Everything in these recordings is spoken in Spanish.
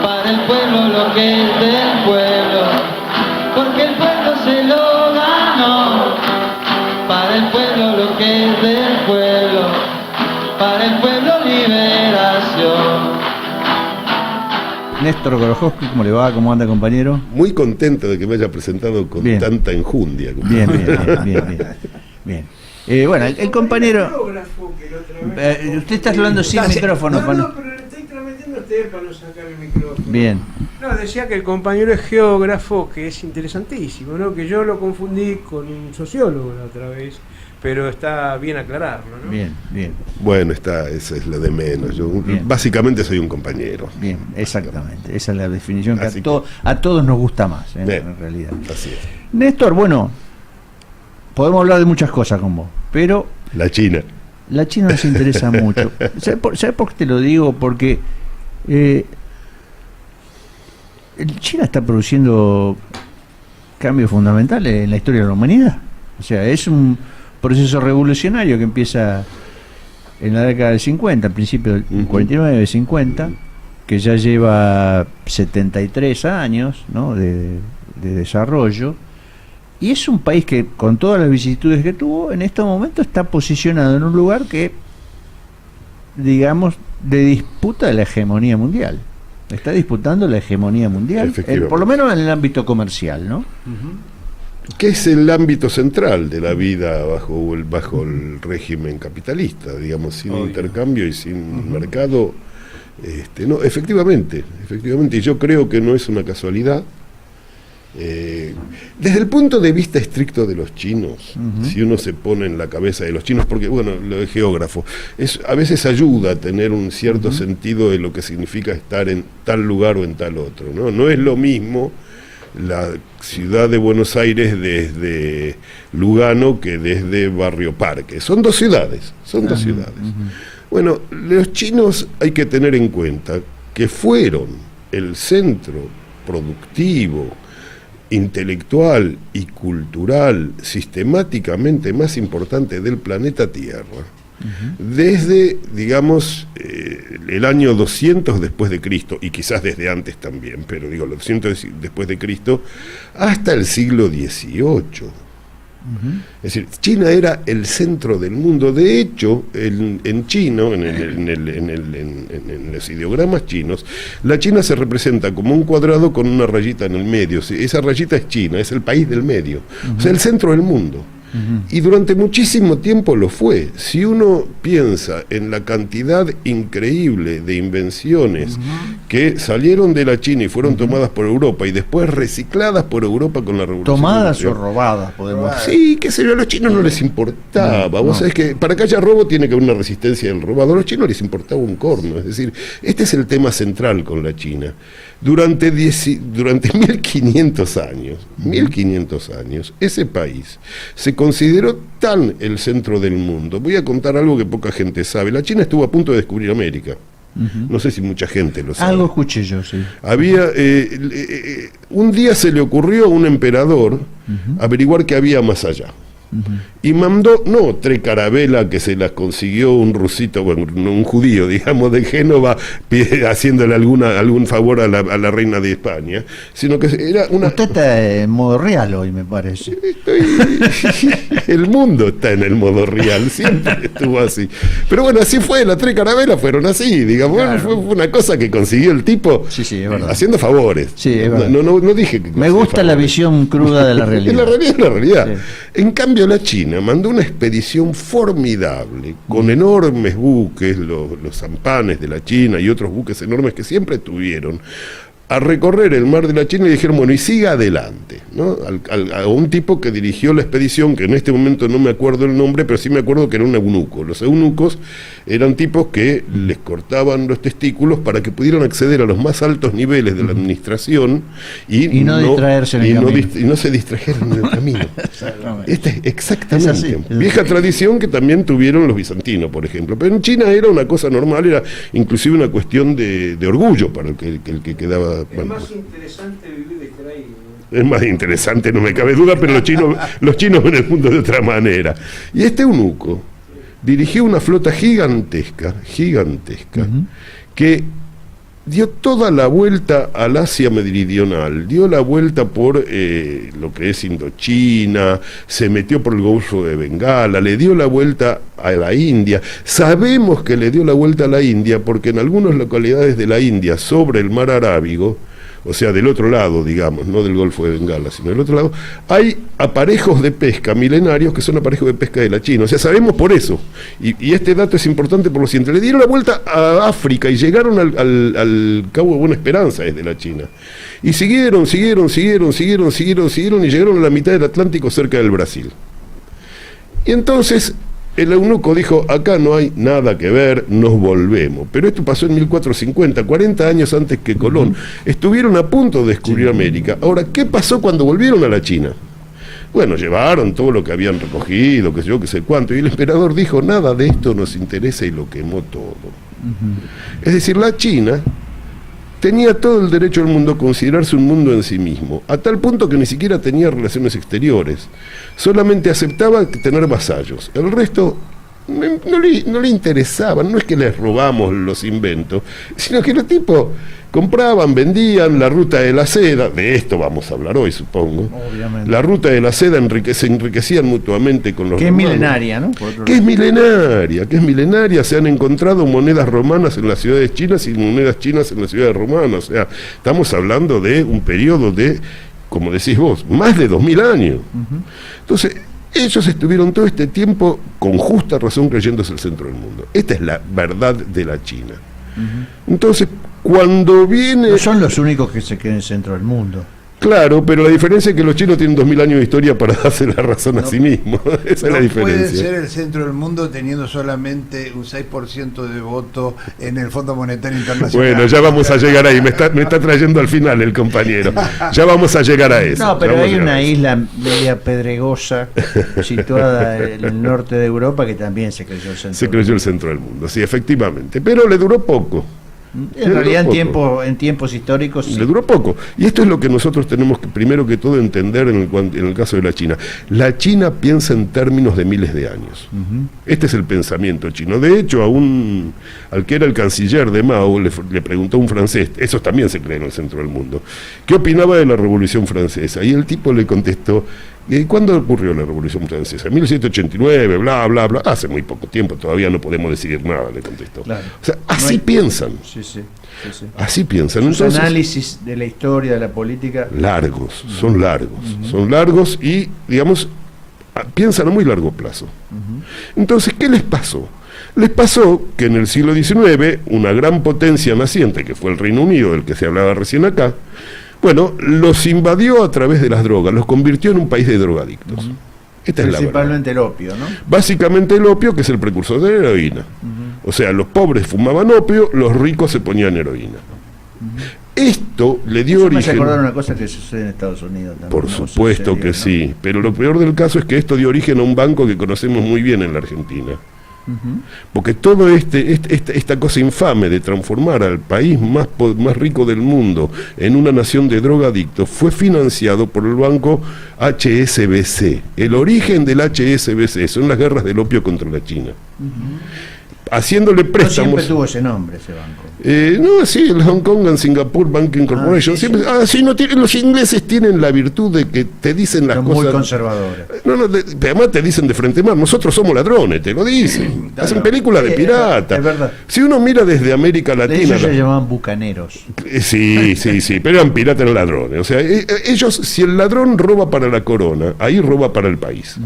para el pueblo lo que es del pueblo, porque el pueblo se lo ganó. Para el pueblo lo que es del pueblo, para el pueblo liberación. Néstor Gorojowski, ¿cómo le va? ¿Cómo anda, compañero? Muy contento de que me haya presentado con tanta enjundia. Bien. Bueno, el compañero... usted está hablando sin micrófono. No, pero le está intrometiendo usted para no sacar el micrófono. Bien. No, decía que el compañero es geógrafo, que es interesantísimo, ¿no? Que yo lo confundí con un sociólogo la otra vez, pero está bien aclararlo, ¿no? Bien. Bueno, eso es lo de menos. Yo básicamente soy un compañero. Bien, exactamente. Esa es la definición que a todos nos gusta más, en realidad. Así es. Néstor, bueno, podemos hablar de muchas cosas con vos, pero... La China nos interesa mucho. ¿Sabes por qué te lo digo? Porque China está produciendo cambios fundamentales en la historia de la humanidad. O sea, es un proceso revolucionario que empieza en la década del 50, al principio del 49, 50, que ya lleva 73 años, ¿no?, de desarrollo. Y es un país que, con todas las vicisitudes que tuvo, en este momento está posicionado en un lugar que, digamos, de disputa de la hegemonía mundial. Está disputando la hegemonía mundial, por lo menos en el ámbito comercial, ¿no? Que es el ámbito central de la vida bajo el régimen capitalista, digamos, sin intercambio y sin mercado. No, efectivamente, y yo creo que no es una casualidad. Desde el punto de vista estricto de los chinos, si uno se pone en la cabeza de los chinos, porque bueno, lo de geógrafo a veces ayuda a tener un cierto sentido de lo que significa estar en tal lugar o en tal otro, no es lo mismo la ciudad de Buenos Aires desde Lugano que desde Barrio Parque. Son dos ciudades. Bueno, los chinos hay que tener en cuenta que fueron el centro productivo, intelectual y cultural sistemáticamente más importante del planeta Tierra, desde, digamos, el año 200 después de Cristo, y quizás desde antes también, pero digo, los 200 después de Cristo, hasta el siglo XVIII. Es decir, China era el centro del mundo. De hecho, en chino, en los ideogramas chinos, la China se representa como un cuadrado con una rayita en el medio. Esa rayita es China, es el país del medio, o sea, el centro del mundo. Y durante muchísimo tiempo lo fue. Si uno piensa en la cantidad increíble de invenciones que salieron de la China y fueron tomadas por Europa y después recicladas por Europa con la Revolución ¿Tomadas Industrial, o robadas, podemos decir? Sí, qué sé yo, a los chinos no les importaba. Vos sabés que para que haya robo tiene que haber una resistencia del robado. A los chinos les importaba un corno. Es decir, este es el tema central con la China. Durante 1500 años, ese país se consideró tan el centro del mundo. Voy a contar algo que poca gente sabe. La China estuvo a punto de descubrir América. No sé si mucha gente lo sabe. Algo escuché yo, sí. Había un día se le ocurrió a un emperador averiguar qué había más allá. Y mandó, no tres carabelas que se las consiguió un rusito, bueno, un judío, digamos, de Génova, haciéndole algún favor a la reina de España, sino que era una... Usted está en modo real hoy, me parece. El mundo está en el modo real, siempre estuvo así. Pero bueno, así fue, las tres carabelas fueron así, digamos, claro. Fue una cosa que consiguió el tipo haciendo favores. Sí, es verdad. No dije que... Me gusta la visión cruda de la realidad. La realidad. Sí. En cambio, la China mandó una expedición formidable, con enormes buques, los sampanes de la China y otros buques enormes que siempre tuvieron, a recorrer el mar de la China y dijeron, bueno, y siga adelante, ¿no? A un tipo que dirigió la expedición, que en este momento no me acuerdo el nombre, pero sí me acuerdo que era un eunuco. Los eunucos eran tipos que les cortaban los testículos para que pudieran acceder a los más altos niveles de la administración y no distraerse en el camino. Y no se distrajeran en el camino. Exactamente. Es así. Vieja tradición que también tuvieron los bizantinos, por ejemplo. Pero en China era una cosa normal, era inclusive una cuestión de orgullo para el que quedaba... Es más interesante vivir distraído. Es más interesante, no me cabe duda, pero los chinos ven el mundo de otra manera. Y este eunuco dirigió una flota gigantesca, que dio toda la vuelta al Asia meridional, dio la vuelta por lo que es Indochina, se metió por el Golfo de Bengala, le dio la vuelta a la India. Sabemos que le dio la vuelta a la India porque en algunas localidades de la India, sobre el mar Arábigo, o sea, del otro lado, digamos, no del Golfo de Bengala, sino del otro lado, hay aparejos de pesca milenarios que son aparejos de pesca de la China. O sea, sabemos por eso. Y este dato es importante por lo siguiente. Le dieron la vuelta a África y llegaron al Cabo de Buena Esperanza desde la China. Y siguieron y llegaron a la mitad del Atlántico cerca del Brasil. Y entonces el eunuco dijo, acá no hay nada que ver, nos volvemos. Pero esto pasó en 1450, 40 años antes que Colón. Estuvieron a punto de descubrir América. Ahora, ¿qué pasó cuando volvieron a la China? Bueno, llevaron todo lo que habían recogido, qué sé yo, qué sé cuánto. Y el emperador dijo, nada de esto nos interesa y lo quemó todo. Es decir, la China tenía todo el derecho del mundo a considerarse un mundo en sí mismo, a tal punto que ni siquiera tenía relaciones exteriores, solamente aceptaba tener vasallos. El resto no le interesaba, no es que les robamos los inventos, sino que los tipos compraban, vendían la ruta de la seda, de esto vamos a hablar hoy, supongo. Obviamente. La ruta de la seda se enriquecían mutuamente con los que romanos. Es milenaria, ¿no? Que es milenaria, se han encontrado monedas romanas en las ciudades chinas y monedas chinas en las ciudades romanas, o sea, estamos hablando de un periodo de, como decís vos, más de 2000 años. Entonces, ellos estuvieron todo este tiempo con justa razón creyéndose el centro del mundo. Esta es la verdad de la China. Entonces, cuando viene... No son los únicos que se creen en el centro del mundo. Claro, pero la diferencia es que los chinos tienen 2000 años de historia para darse la razón a sí mismos. Esa es la diferencia. No pueden ser el centro del mundo teniendo solamente un 6% de voto en el Fondo Monetario Internacional. Bueno, ya vamos a llegar ahí. Me está trayendo al final el compañero. Ya vamos a llegar a eso. No, pero hay una isla media pedregosa situada en el norte de Europa que también se creyó el centro. Se creyó el centro del mundo, sí, efectivamente. Pero le duró poco. En realidad en tiempos históricos sí. Le duró poco. Y esto es lo que nosotros tenemos que primero que todo entender en el caso de la China. La China piensa en términos de miles de años. Este es el pensamiento chino. De hecho, al que era el canciller de Mao le preguntó a un francés, esos también se creen en el centro del mundo, ¿qué opinaba de la Revolución Francesa? Y el tipo le contestó, ¿cuándo ocurrió la Revolución Francesa? 1789, bla, bla, bla. Hace muy poco tiempo, todavía no podemos decidir nada, le contestó. Claro. O sea, así piensan. Sí. Así piensan. Sus análisis de la historia, de la política. Son largos y, digamos, piensan a muy largo plazo. Entonces, ¿qué les pasó? Les pasó que en el siglo XIX, una gran potencia naciente, que fue el Reino Unido, del que se hablaba recién acá, bueno, los invadió a través de las drogas, los convirtió en un país de drogadictos. Esta es la verdad. Principalmente el opio, ¿no? Básicamente el opio, que es el precursor de la heroína. O sea, los pobres fumaban opio, los ricos se ponían heroína. Esto le dio origen... Me hace acordar una cosa que sucede en Estados Unidos también. Por supuesto que sí, pero lo peor del caso es que esto dio origen a un banco que conocemos muy bien en la Argentina. Porque todo esta cosa infame de transformar al país más rico del mundo en una nación de drogadictos fue financiado por el banco HSBC. El origen del HSBC son las guerras del opio contra la China. Haciéndole préstamos. No siempre tuvo ese nombre ese banco. No, sí, el Hong Kong and Singapore Banking Corporation. Sí, los ingleses tienen la virtud de que te dicen las cosas. Son muy conservadores. Además te dicen de frente mar, nosotros somos ladrones, te lo dicen. Hacen películas de pirata. Es verdad. Si uno mira desde América Latina. Ellos se llamaban bucaneros. Sí, pero eran piratas, eran ladrones. O sea, ellos, si el ladrón roba para la corona, ahí roba para el país.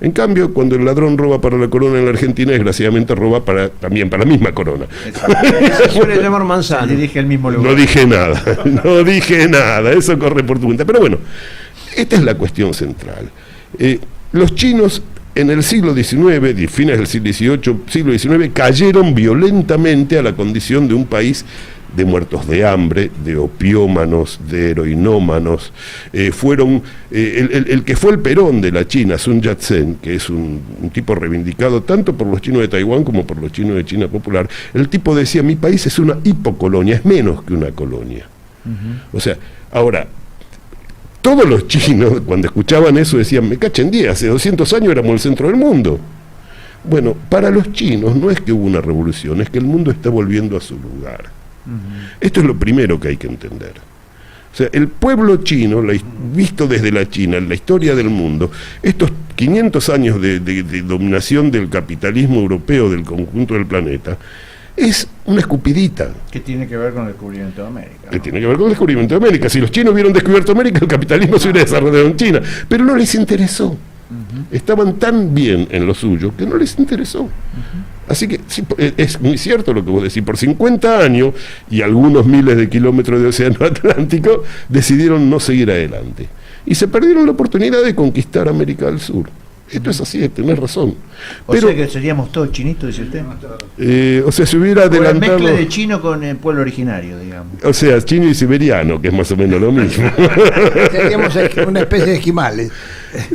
En cambio, cuando el ladrón roba para la corona en la Argentina, desgraciadamente roba también para la misma corona. Se suele llamar Manzano. Dirige el mismo lugar. No dije nada, eso corre por tu cuenta. Pero bueno, esta es la cuestión central. Los chinos en el siglo XIX, fines del siglo XVIII, siglo XIX, cayeron violentamente a la condición de un país de muertos de hambre, de opiómanos, de heroinómanos. Fueron el que fue el Perón de la China, Sun Yat-sen, que es un tipo reivindicado tanto por los chinos de Taiwán como por los chinos de China popular. El tipo decía, mi país es una hipocolonia, es menos que una colonia. O sea, ahora, todos los chinos cuando escuchaban eso decían, me cachen 10, hace 200 años éramos el centro del mundo. Bueno, para los chinos no es que hubo una revolución, es que el mundo está volviendo a su lugar. Esto es lo primero que hay que entender. O sea, el pueblo chino, visto desde la China, en la historia del mundo, estos 500 años de dominación del capitalismo europeo del conjunto del planeta, es una escupidita. ¿Qué tiene que ver con el descubrimiento de América? ¿No? Que tiene que ver con el descubrimiento de América. Si los chinos hubieran descubierto América, el capitalismo se hubiera desarrollado en China. Pero no les interesó. Estaban tan bien en lo suyo que no les interesó. Así que sí, es muy cierto lo que vos decís. Por 50 años y algunos miles de kilómetros de océano Atlántico decidieron no seguir adelante. Y se perdieron la oportunidad de conquistar América del Sur. Esto es así, tenés razón. O sea que seríamos todos chinitos, dice usted. O sea, se hubiera adelantado. Una mezcla de chino con el pueblo originario, digamos. O sea, chino y siberiano, que es más o menos lo mismo. Seríamos una especie de esquimales.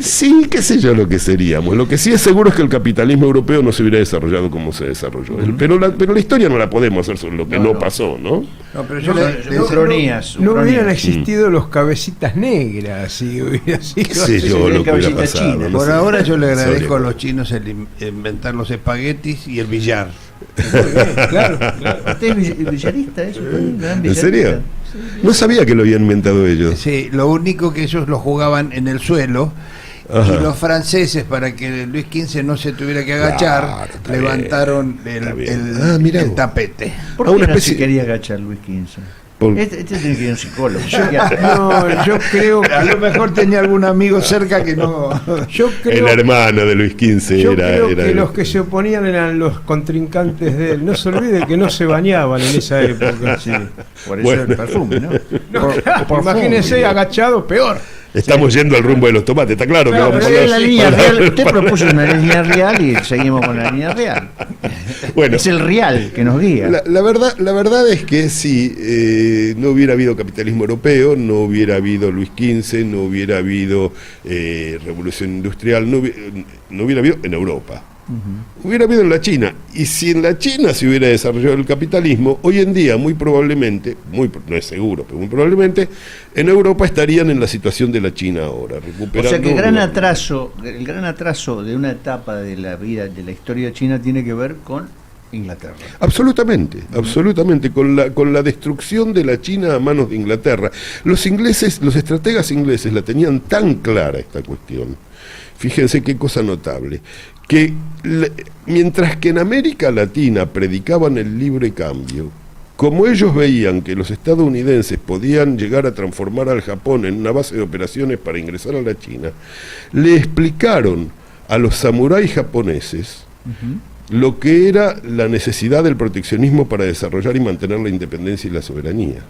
Sí, qué sé yo lo que seríamos. Lo que sí es seguro es que el capitalismo europeo no se hubiera desarrollado como se desarrolló. Pero la historia no la podemos hacer sobre lo que no pasó, ¿no? No, pero no hubieran existido los cabecitas negras si hubiera sido. ¿Qué sé yo lo que hubiera pasado? No Por ahora yo le agradezco a los chinos el inventar los espaguetis y el billar. Claro. ¿Usted es billarista? ¿Eso? ¿En serio? No sabía que lo habían inventado ellos. Sí, lo único que ellos lo jugaban en el suelo. Ajá. Y los franceses, para que Luis XV no se tuviera que agachar, levantaron el tapete. ¿Por qué no se quería agachar Luis XV? Este tiene que ir a un psicólogo. Yo creo que a lo mejor tenía algún amigo cerca que no. El hermano de Luis XV creo que los que se oponían eran los contrincantes de él. No se olvide que no se bañaban en esa época. Sí, por eso el perfume, ¿no? Imagínense agachado, peor. Estamos yendo al rumbo de los tomates, está claro que vamos a hablar. La línea real, usted propuso una línea real y seguimos con la línea real. Bueno, es el real que nos guía. La verdad es que si no hubiera habido capitalismo europeo, no hubiera habido Luis XV, no hubiera habido revolución industrial, no hubiera habido en Europa. Hubiera habido en la China, y si en la China se hubiera desarrollado el capitalismo, hoy en día muy probablemente, no es seguro, pero muy probablemente en Europa estarían en la situación de la China ahora, recuperando. O sea que el gran atraso de una etapa de la vida, de la historia china, tiene que ver con Inglaterra. Absolutamente, con la destrucción de la China a manos de Inglaterra. Los estrategas ingleses la tenían tan clara esta cuestión. Fíjense qué cosa notable, que mientras que en América Latina predicaban el libre cambio, como ellos veían que los estadounidenses podían llegar a transformar al Japón en una base de operaciones para ingresar a la China, le explicaron a los samuráis japoneses lo que era la necesidad del proteccionismo para desarrollar y mantener la independencia y la soberanía.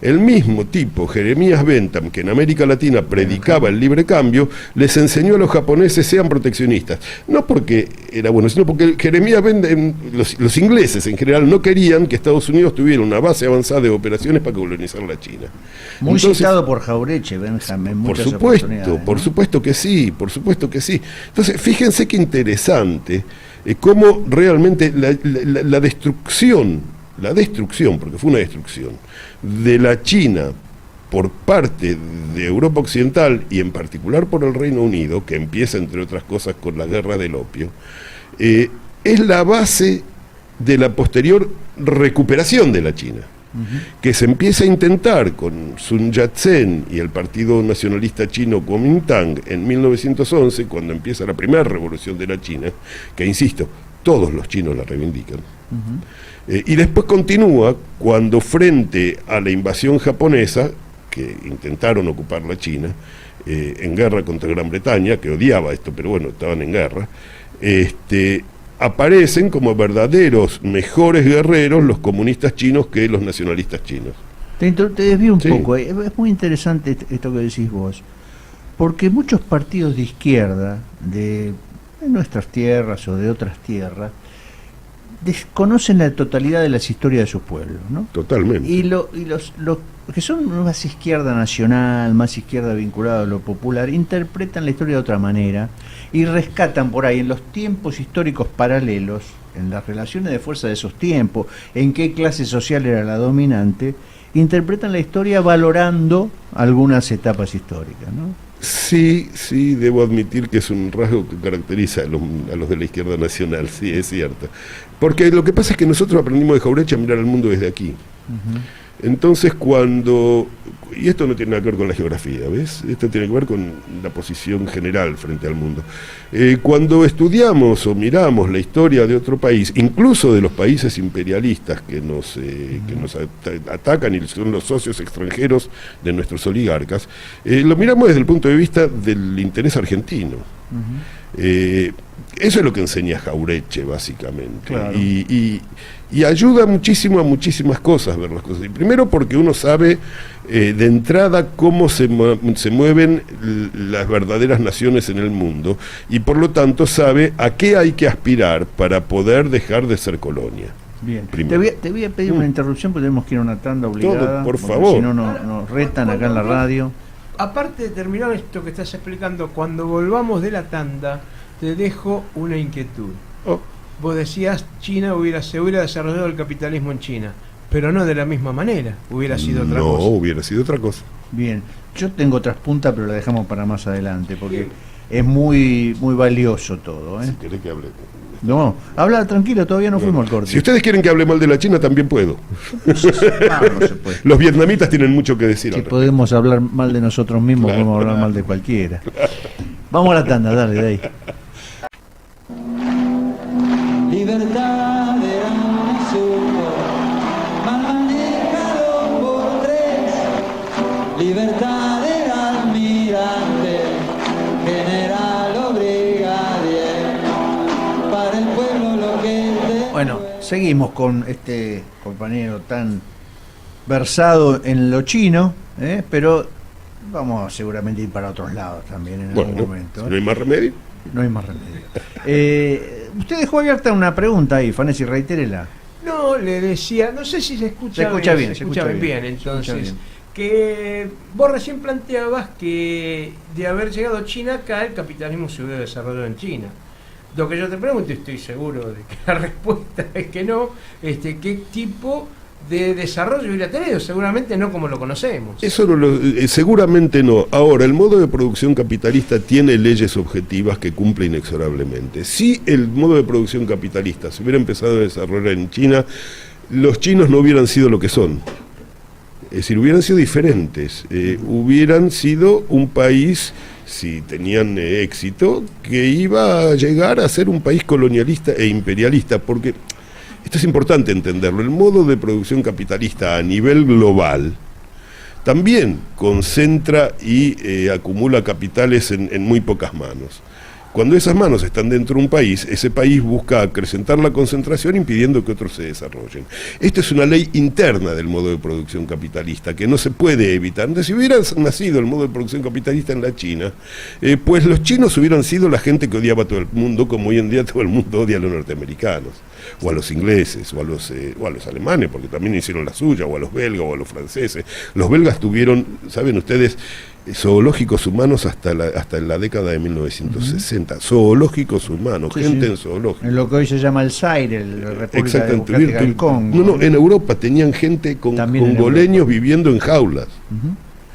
El mismo tipo, Jeremías Bentham, que en América Latina predicaba el libre cambio, les enseñó a los japoneses sean proteccionistas. No porque era bueno, sino porque Jeremías Bentham, los ingleses en general no querían que Estados Unidos tuviera una base avanzada de operaciones para colonizar la China. Muy citado por Jaureche, Bentham, en muchas oportunidades, ¿no? Por supuesto que sí. Entonces, fíjense qué interesante cómo realmente la destrucción, porque fue una destrucción, de la China por parte de Europa Occidental y en particular por el Reino Unido, que empieza entre otras cosas con la guerra del opio, es la base de la posterior recuperación de la China, que se empieza a intentar con Sun Yat-sen y el Partido Nacionalista Chino Kuomintang en 1911, cuando empieza la primera revolución de la China, que insisto, todos los chinos la reivindican. Y después continúa cuando frente a la invasión japonesa, que intentaron ocupar la China, en guerra contra Gran Bretaña, que odiaba esto, pero bueno, estaban en guerra, aparecen como verdaderos mejores guerreros los comunistas chinos que los nacionalistas chinos. Te desvío un poco, es muy interesante esto que decís vos, porque muchos partidos de izquierda de nuestras tierras o de otras tierras desconocen la totalidad de las historias de sus pueblos, ¿no? Totalmente. Y los que son más izquierda nacional, más izquierda vinculada a lo popular, interpretan la historia de otra manera y rescatan por ahí en los tiempos históricos paralelos, en las relaciones de fuerza de esos tiempos, en qué clase social era la dominante, interpretan la historia valorando algunas etapas históricas, ¿no? Sí, sí, debo admitir que es un rasgo que caracteriza a los de la izquierda nacional, sí, es cierto. Porque lo que pasa es que nosotros aprendimos de Jauretche a mirar al mundo desde aquí. Entonces y esto no tiene nada que ver con la geografía, ¿ves? Esto tiene que ver con la posición general frente al mundo. Cuando estudiamos o miramos la historia de otro país, incluso de los países imperialistas que nos atacan y son los socios extranjeros de nuestros oligarcas, lo miramos desde el punto de vista del interés argentino. Eso es lo que enseña Jauretche, básicamente. Claro. Y ayuda muchísimo a muchísimas cosas ver las cosas. Y primero porque uno sabe de entrada cómo se mueven las verdaderas naciones en el mundo, y por lo tanto sabe a qué hay que aspirar para poder dejar de ser colonia. Bien, Primero. te voy a pedir una interrupción porque tenemos que ir a una tanda obligada. Todo, por porque favor. Si no, nos retan acá en la radio. Aparte de terminar esto que estás explicando, cuando volvamos de la tanda, te dejo una inquietud. Oh. Vos decías, se hubiera desarrollado el capitalismo en China, pero no de la misma manera, hubiera sido otra cosa. No, hubiera sido otra cosa. Bien, yo tengo otras puntas, pero la dejamos para más adelante, porque es muy valioso todo. Si querés que hable. No, habla tranquilo, todavía no fuimos al corte. Si ustedes quieren que hable mal de la China, también puedo. No se puede. Los vietnamitas tienen mucho que decir. Si al podemos hablar mal de nosotros mismos, Claro, podemos hablar mal de cualquiera. Vamos a la tanda, dale, de ahí. Libertad era un insulto, mal manejado por tres. Libertad era almirante, general o brigadier, para el pueblo lo que es de... Bueno, seguimos con este compañero tan versado en lo chino, pero vamos a seguramente ir para otros lados también en algún momento. Si no hay más remedio. No hay más remedio. Usted dejó abierta una pregunta ahí, Fanesi, reitérela. No, le decía, no sé si se escucha bien. Se escucha bien, Entonces, que vos recién planteabas que de haber llegado a China acá, el capitalismo se hubiera desarrollado en China. Lo que yo te pregunto, y estoy seguro de que la respuesta es que no, ¿qué tipo de desarrollo hubiera tenido? Seguramente no como lo conocemos. Eso seguramente no. Ahora, el modo de producción capitalista tiene leyes objetivas que cumple inexorablemente. Si el modo de producción capitalista se hubiera empezado a desarrollar en China, los chinos no hubieran sido lo que son. Es decir, hubieran sido diferentes. Hubieran sido un país, si tenían éxito, que iba a llegar a ser un país colonialista e imperialista, porque... Esto es importante entenderlo. El modo de producción capitalista a nivel global también concentra y acumula capitales en muy pocas manos. Cuando esas manos están dentro de un país, ese país busca acrecentar la concentración impidiendo que otros se desarrollen. Esto es una ley interna del modo de producción capitalista que no se puede evitar. Entonces, si hubiera nacido el modo de producción capitalista en la China, pues los chinos hubieran sido la gente que odiaba a todo el mundo, como hoy en día todo el mundo odia a los norteamericanos, o a los ingleses, o a los alemanes, porque también hicieron la suya, o a los belgas, o a los franceses. Los belgas tuvieron, ¿saben ustedes?, zoológicos humanos hasta la década de 1960. Zoológicos humanos, Sí, gente sí. en zoológicos. En lo que hoy se llama el Zaire, la República Exactamente. Democrática del Congo. No, en Europa tenían gente También en congoleños viviendo en jaulas. Ujú.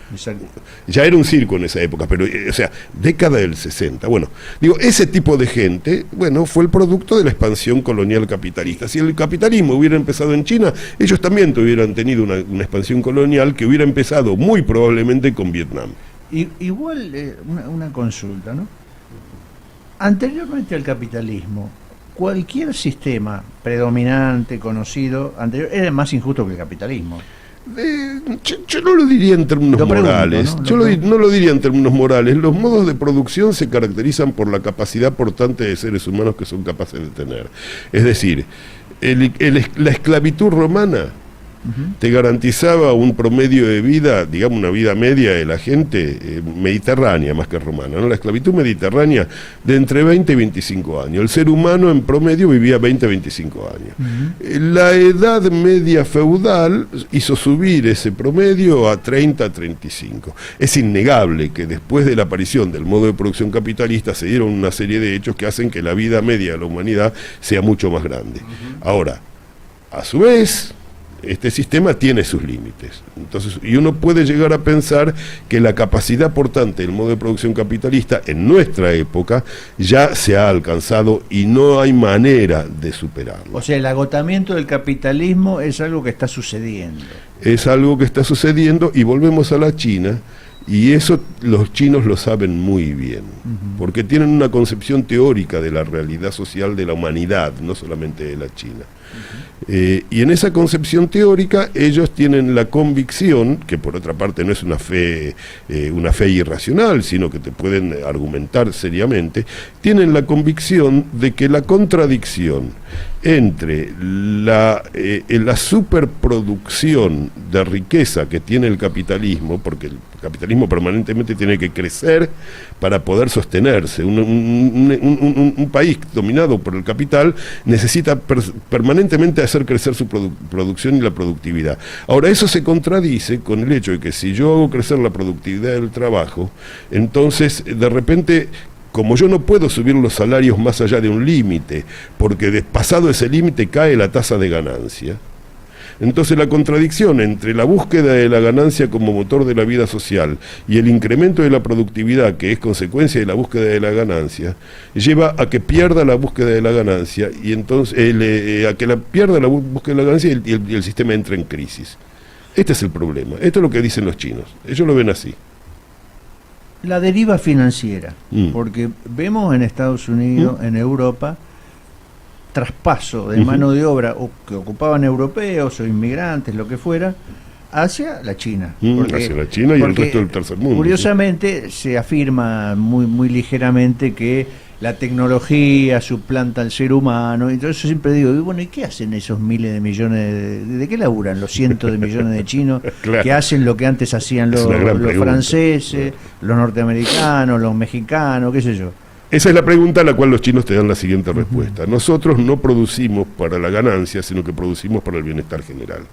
Exacto. Ya era un circo en esa época, pero, o sea, década del 60. Bueno, digo, ese tipo de gente, bueno, fue el producto de la expansión colonial capitalista. Si el capitalismo hubiera empezado en China, ellos también hubieran tenido una expansión colonial que hubiera empezado muy probablemente con Vietnam. Igual, una consulta, ¿no? Anteriormente al capitalismo, cualquier sistema predominante, conocido, anterior, era más injusto que el capitalismo. Yo no lo diría en términos Lo pregunto, morales. ¿no? Yo no lo diría en términos morales. Los modos de producción se caracterizan por la capacidad portante de seres humanos que son capaces de tener. Es decir, la esclavitud romana te garantizaba un promedio de vida, digamos una vida media de la gente mediterránea más que romana, ¿no? La esclavitud mediterránea de entre 20 y 25 años. El ser humano en promedio vivía 20 a 25 años. La edad media feudal hizo subir ese promedio a 30 a 35. Es innegable que después de la aparición del modo de producción capitalista se dieron una serie de hechos que hacen que la vida media de la humanidad sea mucho más grande. Ahora, a su vez, este sistema tiene sus límites. Entonces, y uno puede llegar a pensar que la capacidad portante del modo de producción capitalista en nuestra época ya se ha alcanzado y no hay manera de superarlo. O sea, el agotamiento del capitalismo es algo que está sucediendo. Es algo que está sucediendo y volvemos a la China. Y eso los chinos lo saben muy bien, porque tienen una concepción teórica de la realidad social de la humanidad, no solamente de la China. Y en esa concepción teórica ellos tienen la convicción, que por otra parte no es una fe irracional, sino que te pueden argumentar seriamente, tienen la convicción de que la contradicción entre la superproducción de riqueza que tiene el capitalismo, porque el capitalismo permanentemente tiene que crecer para poder sostenerse. Un país dominado por el capital necesita permanentemente hacer crecer su producción y la productividad. Ahora, eso se contradice con el hecho de que si yo hago crecer la productividad del trabajo, entonces de repente, como yo no puedo subir los salarios más allá de un límite, porque pasado ese límite cae la tasa de ganancia, entonces la contradicción entre la búsqueda de la ganancia como motor de la vida social y el incremento de la productividad, que es consecuencia de la búsqueda de la ganancia, lleva a que pierda la búsqueda de la ganancia y entonces a que pierda la búsqueda de la ganancia y el sistema entra en crisis. Este es el problema. Esto es lo que dicen los chinos. Ellos lo ven así. La deriva financiera, porque vemos en Estados Unidos, en Europa, traspaso de mano de obra que ocupaban europeos o inmigrantes, lo que fuera, hacia la China. Hacia la China y el resto del tercer mundo. Curiosamente, se afirma muy ligeramente que la tecnología suplanta al ser humano, y yo siempre digo, y bueno, ¿y qué hacen esos miles de millones de qué laburan los cientos de millones de chinos claro, que hacen lo que antes hacían los franceses, los norteamericanos, los mexicanos, qué sé yo? Esa es la pregunta a la cual los chinos te dan la siguiente respuesta. Nosotros no producimos para la ganancia, sino que producimos para el bienestar general.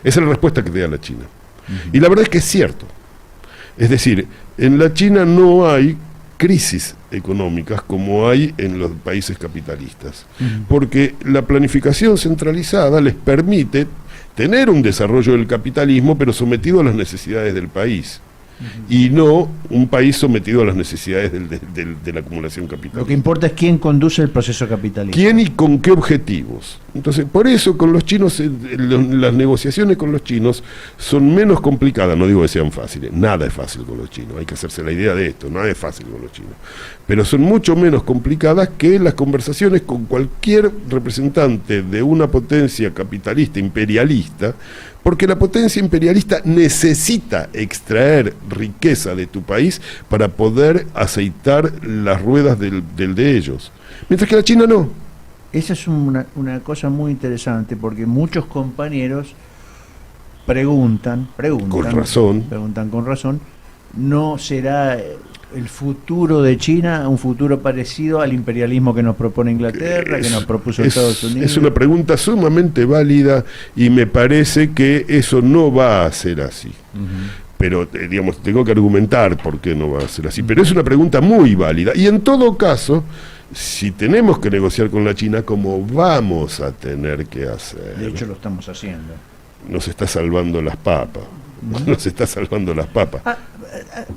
Esa es la respuesta que te da la China. Y la verdad es que es cierto. Es decir, en la China no hay crisis económicas como hay en los países capitalistas, porque la planificación centralizada les permite tener un desarrollo del capitalismo, pero sometido a las necesidades del país. Y no un país sometido a las necesidades de la acumulación capitalista. Lo que importa es quién conduce el proceso capitalista. ¿Quién y con qué objetivos? Entonces, por eso con los chinos, las negociaciones con los chinos son menos complicadas. No digo que sean fáciles, nada es fácil con los chinos, hay que hacerse la idea de esto, nada es fácil con los chinos. Pero son mucho menos complicadas que las conversaciones con cualquier representante de una potencia capitalista, imperialista, porque la potencia imperialista necesita extraer riqueza de tu país para poder aceitar las ruedas del de ellos. Mientras que la China no. Esa es una cosa muy interesante, porque muchos compañeros preguntan con razón, ¿no será el futuro de China un futuro parecido al imperialismo que nos propone Inglaterra, que nos propuso Estados Unidos? Es una pregunta sumamente válida y me parece que eso no va a ser así. Pero, digamos, tengo que argumentar por qué no va a ser así. Pero es una pregunta muy válida. Y en todo caso, si tenemos que negociar con la China, ¿cómo vamos a tener que hacer? De hecho, lo estamos haciendo. Nos está salvando las papas. Nos está salvando las papas.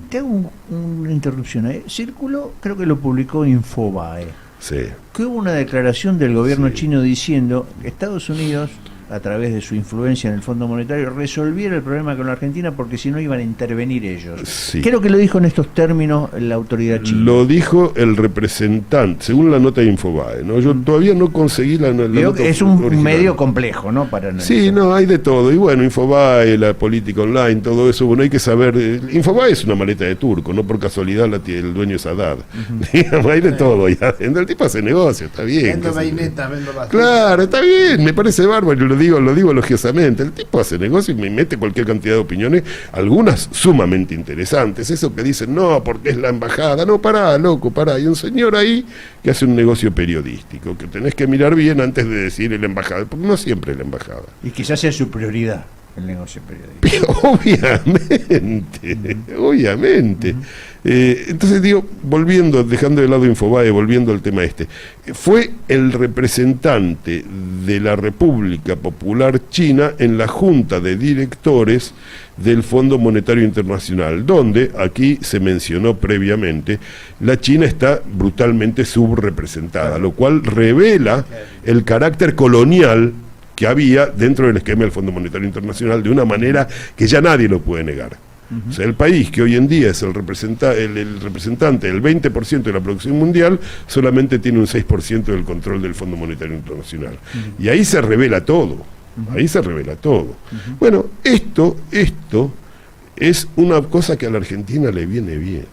Te hago una interrupción. Círculo, creo que lo publicó Infobae. Sí. Que hubo una declaración del gobierno chino diciendo que Estados Unidos, a través de su influencia en el Fondo Monetario, resolviera el problema con la Argentina, porque si no iban a intervenir ellos. Sí. Creo que lo dijo en estos términos la autoridad china. Lo dijo el representante, según la nota de Infobae, ¿no? Yo todavía no conseguí la nota es un original. medio complejo, ¿no? Para analizar. Sí, no, hay de todo. Y bueno, Infobae, la política online, todo eso, bueno, hay que saber. Infobae es una maleta de turco, no por casualidad el dueño es Haddad. Digamos, hay de todo. El tipo hace negocio, está bien. Vendo vaineta, vendo bastante. Claro, está bien, me parece bárbaro. Lo digo elogiosamente. El tipo hace negocio y me mete cualquier cantidad de opiniones, algunas sumamente interesantes. Eso que dicen, no, porque es la embajada. No, pará, loco, pará. Hay un señor ahí que hace un negocio periodístico, que tenés que mirar bien antes de decir el embajada, porque no siempre es la embajada. Y quizás sea su prioridad el negocio periodístico. Obviamente, obviamente. Entonces digo, volviendo, dejando de lado Infobae, volviendo al tema fue el representante de la República Popular China en la Junta de Directores del Fondo Monetario Internacional, donde, aquí se mencionó previamente, la China está brutalmente subrepresentada, lo cual revela el carácter colonial que había dentro del esquema del Fondo Monetario Internacional de una manera que ya nadie lo puede negar. O sea, el país que hoy en día es el representante del 20% de la producción mundial, solamente tiene un 6% del control del Fondo Monetario Internacional. Y ahí se revela todo. Ahí se revela todo. Bueno, esto es una cosa que a la Argentina le viene bien.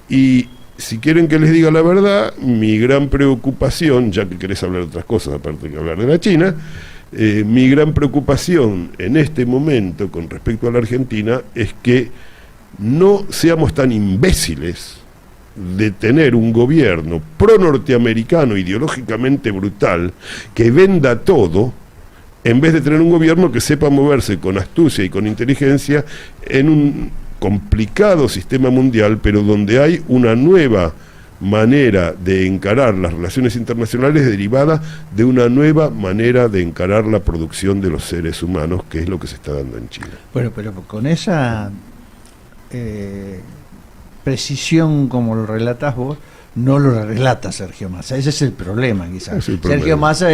Y si quieren que les diga la verdad, mi gran preocupación, ya que querés hablar de otras cosas aparte de hablar de la China, mi gran preocupación en este momento con respecto a la Argentina es que no seamos tan imbéciles de tener un gobierno pro-norteamericano ideológicamente brutal que venda todo, en vez de tener un gobierno que sepa moverse con astucia y con inteligencia en un complicado sistema mundial, pero donde hay una nueva manera de encarar las relaciones internacionales derivada de una nueva manera de encarar la producción de los seres humanos, que es lo que se está dando en China. Bueno, pero con esa precisión como lo relatás vos, no lo relata Sergio Massa. Ese es el problema, quizás. Sergio Massa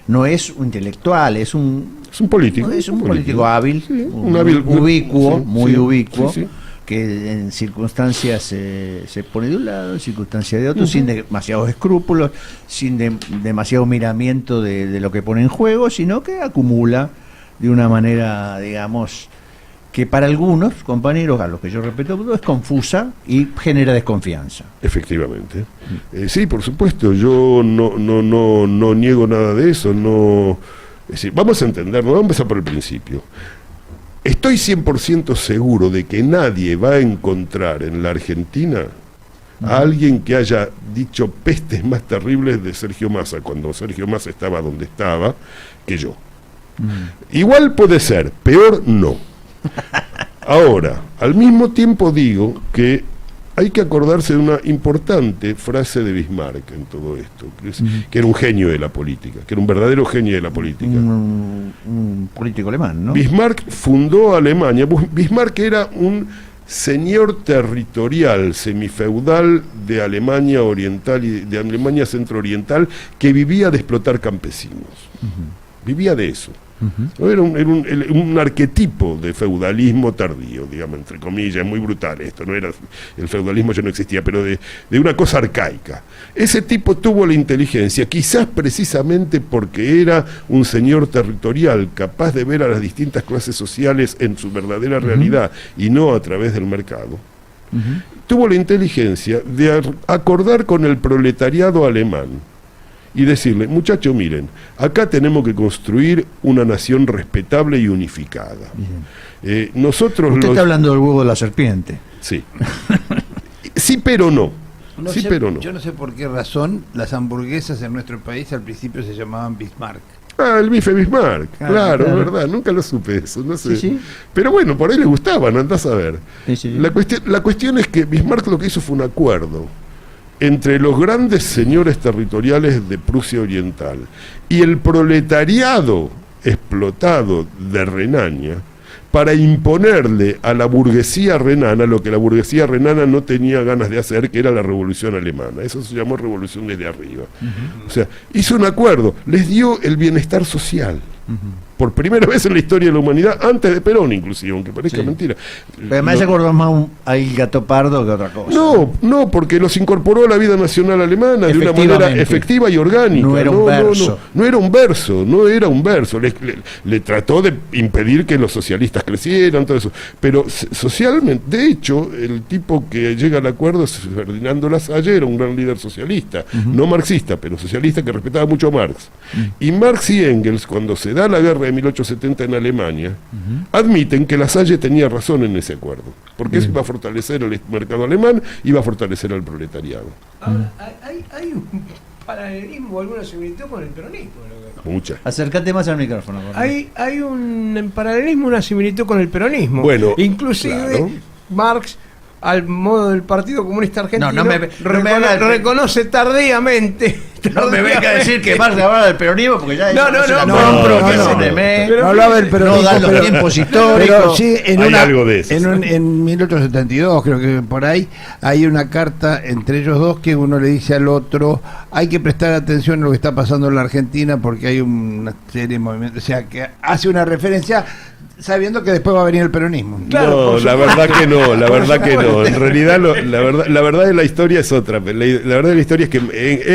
no es un intelectual, es un político. Es un político hábil, sí, ubicuo, muy ubicuo, sí. Que en circunstancias se pone de un lado, en circunstancias de otro, sin demasiados escrúpulos, sin demasiado miramiento de lo que pone en juego, sino que acumula de una manera, digamos, que para algunos compañeros, a los que yo respeto, es confusa y genera desconfianza. Efectivamente. Sí, por supuesto, yo no niego nada de eso, es decir, vamos a entendernos, vamos a empezar por el principio. Estoy 100% seguro de que nadie va a encontrar en la Argentina a alguien que haya dicho pestes más terribles de Sergio Massa cuando Sergio Massa estaba donde estaba que yo. Igual puede ser, peor no. Ahora, al mismo tiempo digo que hay que acordarse de una importante frase de Bismarck en todo esto, que era un genio de la política, que era un verdadero genio de la política. Un político alemán, ¿no? Bismarck fundó Alemania. Bismarck era un señor territorial semifeudal de Alemania oriental y de Alemania centro-oriental que vivía de explotar campesinos. Vivía de eso. Era un arquetipo de feudalismo tardío, digamos, entre comillas, muy brutal esto, no era, el feudalismo ya no existía, pero de una cosa arcaica. Ese tipo tuvo la inteligencia, quizás precisamente porque era un señor territorial, capaz de ver a las distintas clases sociales en su verdadera realidad y no a través del mercado. Tuvo la inteligencia de acordar con el proletariado alemán y decirle, muchachos, miren, acá tenemos que construir una nación respetable y unificada. Nosotros Usted está hablando del huevo de la serpiente. Sí. Sí, pero no. Pero no. Yo no sé por qué razón las hamburguesas en nuestro país al principio se llamaban Bismarck. Ah, el bife Bismarck, claro, es verdad, nunca lo supe eso, no sé. Sí. Pero bueno, por ahí le gustaban, andás a ver. Sí. La cuestión es que Bismarck lo que hizo fue un acuerdo entre los grandes señores territoriales de Prusia Oriental y el proletariado explotado de Renania para imponerle a la burguesía renana lo que la burguesía renana no tenía ganas de hacer, que era la revolución alemana. Eso se llamó revolución desde arriba. O sea, hizo un acuerdo, les dio el bienestar social. Por primera vez en la historia de la humanidad, antes de Perón inclusive, aunque parezca mentira. Pero además se acordó más al Gato Pardo que otra cosa. No, porque los incorporó a la vida nacional alemana de una manera efectiva y orgánica. No era un verso. No era un verso. Le trató de impedir que los socialistas crecieran, todo eso. Pero socialmente, de hecho, el tipo que llega al acuerdo es Ferdinando Lasalle, era un gran líder socialista, no marxista, pero socialista que respetaba mucho a Marx. Y Marx y Engels, cuando se da la guerra de 1870 en Alemania, admiten que Lasalle tenía razón en ese acuerdo, porque eso iba a fortalecer el mercado alemán, iba a fortalecer al proletariado. Ahora, hay un paralelismo, alguna similitud con el peronismo. Mucha. Acércate más al micrófono. Hay un paralelismo, una similitud con el peronismo. Bueno, inclusive claro. Marx al modo del Partido Comunista Argentino, No me haga el- reconoce tardíamente. No me venga a decir que más hablar del peronismo, porque ya No, no, se la no, compro, no, que no, se no. le me- Pero No hablaba del peronismo, no dan los pero- tiempos pero históricos. sí, Hay algo de eso, en 1872, creo que por ahí, hay una carta entre ellos dos que uno le dice al otro, hay que prestar atención a lo que está pasando en la Argentina porque hay una serie de movimientos, o sea, que hace una referencia sabiendo que después va a venir el peronismo. Claro, no, por la verdad que no, la verdad que no. En realidad, la verdad de la historia es otra. La verdad de la historia es que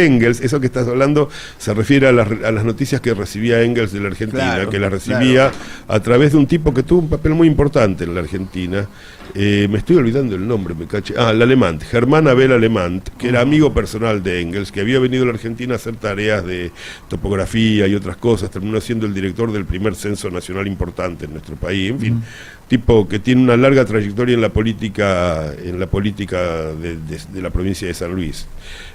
Engels, eso que estás hablando, se refiere a las noticias que recibía Engels de la Argentina, Claro, que las recibía a través de un tipo que tuvo un papel muy importante en la Argentina. Me estoy olvidando el nombre, me caché. El Alemán, Germán Abel Alemán, que era amigo personal de Engels, que había venido a la Argentina a hacer tareas de topografía y otras cosas, terminó siendo el director del primer censo nacional importante en nuestro país, en fin, tipo que tiene una larga trayectoria en la política de la provincia de San Luis.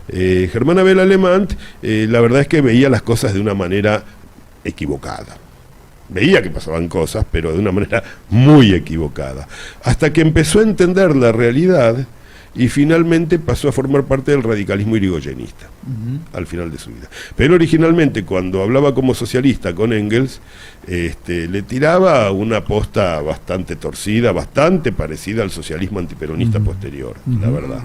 Germán Abel Alemán, la verdad es que veía las cosas de una manera equivocada. Veía que pasaban cosas, pero de una manera muy equivocada. Hasta que empezó a entender la realidad y finalmente pasó a formar parte del radicalismo irigoyenista, al final de su vida. Pero originalmente, cuando hablaba como socialista con Engels, le tiraba una posta bastante torcida, bastante parecida al socialismo antiperonista posterior, la verdad.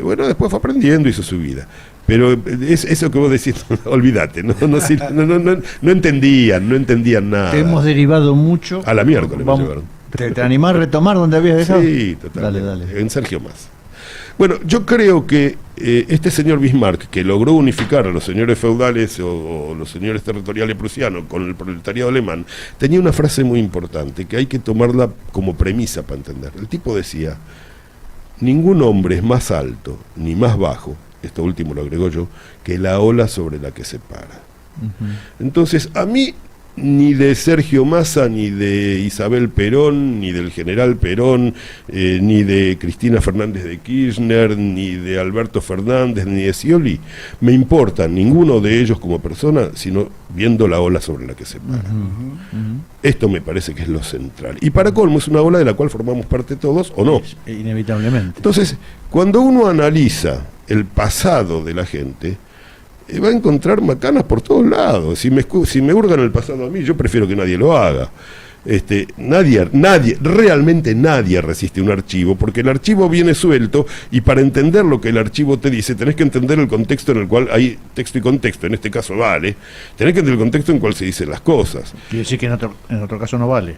Bueno, después fue aprendiendo, hizo su vida. Pero es eso que vos decís, olvídate, no entendían nada. Te hemos derivado mucho. A la miércoles me llevaron. ¿Te animás a retomar donde habías dejado? Sí, totalmente. Dale. En Sergio Massa. Bueno, yo creo que este señor Bismarck, que logró unificar a los señores feudales o los señores territoriales prusianos con el proletariado alemán, tenía una frase muy importante que hay que tomarla como premisa para entender. El tipo decía: ningún hombre es más alto ni más bajo, esto último lo agrego yo, que la ola sobre la que se para. Entonces, a mí, ni de Sergio Massa, ni de Isabel Perón, ni del general Perón, ni de Cristina Fernández de Kirchner, ni de Alberto Fernández, ni de Scioli, me importa ninguno de ellos como persona, sino viendo la ola sobre la que se para. Esto me parece que es lo central. Y para colmo, es una ola de la cual formamos parte todos, ¿o no? Inevitablemente. Entonces, cuando uno analiza el pasado de la gente, va a encontrar macanas por todos lados. Si me hurgan el pasado a mí, yo prefiero que nadie lo haga. Realmente nadie resiste un archivo, porque el archivo viene suelto, y para entender lo que el archivo te dice, tenés que entender el contexto en el cual hay texto y contexto, en este caso vale, tenés que entender el contexto en el cual se dicen las cosas. Quiere decir que en otro caso no vale.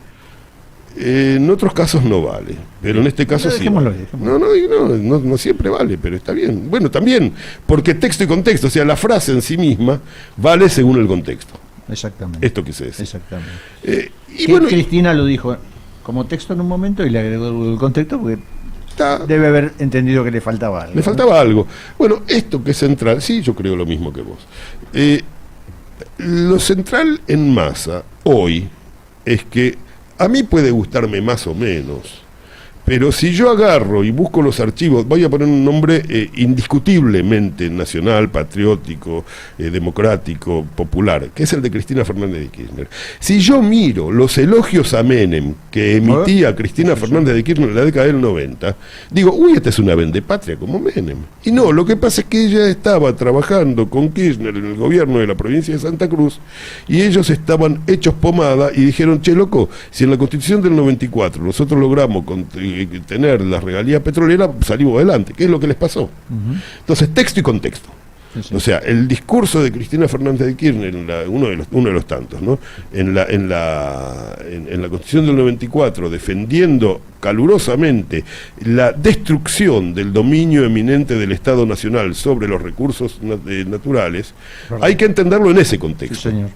En otros casos no vale, pero en este caso sí. Dejémoslo Vale. ahí. No siempre vale, pero está bien. Bueno, también, porque texto y contexto, o sea, la frase en sí misma vale según el contexto. Exactamente. Esto quise decir. Exactamente. Y Que bueno, Cristina lo dijo como texto en un momento y le agregó el contexto porque está, debe haber entendido que le faltaba algo. le faltaba algo. Bueno, esto que es central, sí, yo creo lo mismo que vos. Lo central en Massa hoy es que a mí puede gustarme más o menos, pero si yo agarro y busco los archivos, voy a poner un nombre indiscutiblemente nacional, patriótico, democrático, popular, que es el de Cristina Fernández de Kirchner. Si yo miro los elogios a Menem que emitía Cristina Fernández de Kirchner en la década del 90, digo, uy, esta es una vendepatria como Menem. Y no, lo que pasa es que ella estaba trabajando con Kirchner en el gobierno de la provincia de Santa Cruz, y ellos estaban hechos pomada y dijeron: che, loco, si en la Constitución del 94 nosotros logramos tener la regalía petrolera, salimos adelante. ¿Qué es lo que les pasó? Entonces, texto y contexto. Sí. O sea, el discurso de Cristina Fernández de Kirchner, uno de los tantos, ¿no? En la Constitución del 94, defendiendo calurosamente la destrucción del dominio eminente del Estado Nacional sobre los recursos naturales, hay que entenderlo en ese contexto. Sí, señor.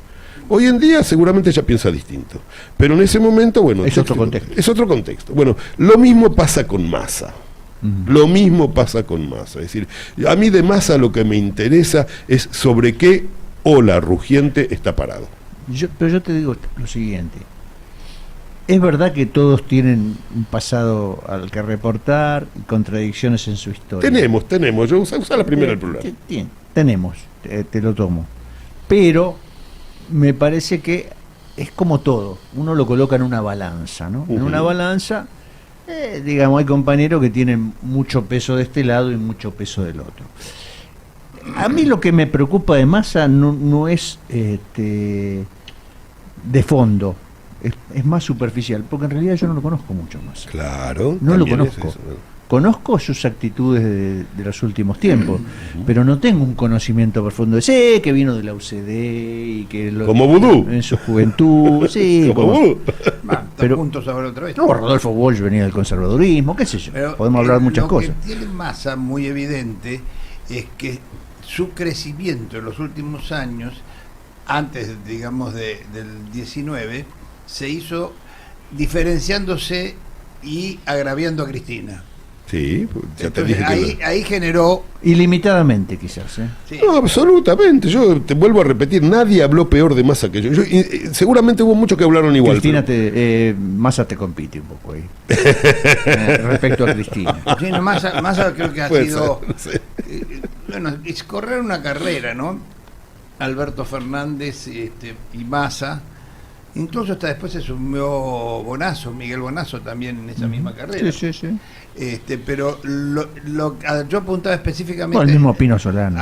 Hoy en día seguramente ella piensa distinto, pero en ese momento, bueno, Es otro contexto. Es otro contexto. Bueno, lo mismo pasa con Massa. Lo mismo pasa con Massa. Es decir, a mí de Massa lo que me interesa es sobre qué ola rugiente está parado. Pero yo te digo lo siguiente. Es verdad que todos tienen un pasado al que reportar y contradicciones en su historia. Tenemos. Yo usa la primera del plural. Tenemos, te lo tomo. Pero me parece que es como todo. Uno lo coloca en una balanza, ¿no? En una balanza digamos, hay compañeros que tienen mucho peso de este lado y mucho peso del otro. A mí lo que me preocupa de Massa no es de fondo, es más superficial, porque en realidad yo no lo conozco mucho más. Claro. No lo también conozco. es eso, ¿no? Conozco sus actitudes de los últimos tiempos, pero no tengo un conocimiento profundo. Sé que vino de la UCD y que Como Vudú. en su juventud, sí, Como Vudú. pero- juntos ahora otra vez. no, Rodolfo Walsh venía del conservadurismo, qué sé yo. Pero, Podemos hablar muchas cosas. Lo que tiene Massa muy evidente es que su crecimiento en los últimos años, antes, digamos, del 19, se hizo diferenciándose y agraviando a Cristina. Sí, ya te Entonces, dije que ahí generó... Ilimitadamente, quizás. sí, no, absolutamente. Yo te vuelvo a repetir, nadie habló peor de Massa que yo. Seguramente hubo muchos que hablaron igual. Cristina, pero- Massa te compite un poco ahí. Respecto a Cristina. sí, no, Massa creo que ha Puede sido... ser, no sé. Bueno, es correr una carrera, ¿no? Alberto Fernández y Massa. Incluso hasta después se sumió Bonazo, Miguel Bonazo también en esa misma carrera. Sí, sí, sí. Pero yo apuntaba específicamente Bueno, el mismo Pino Solano.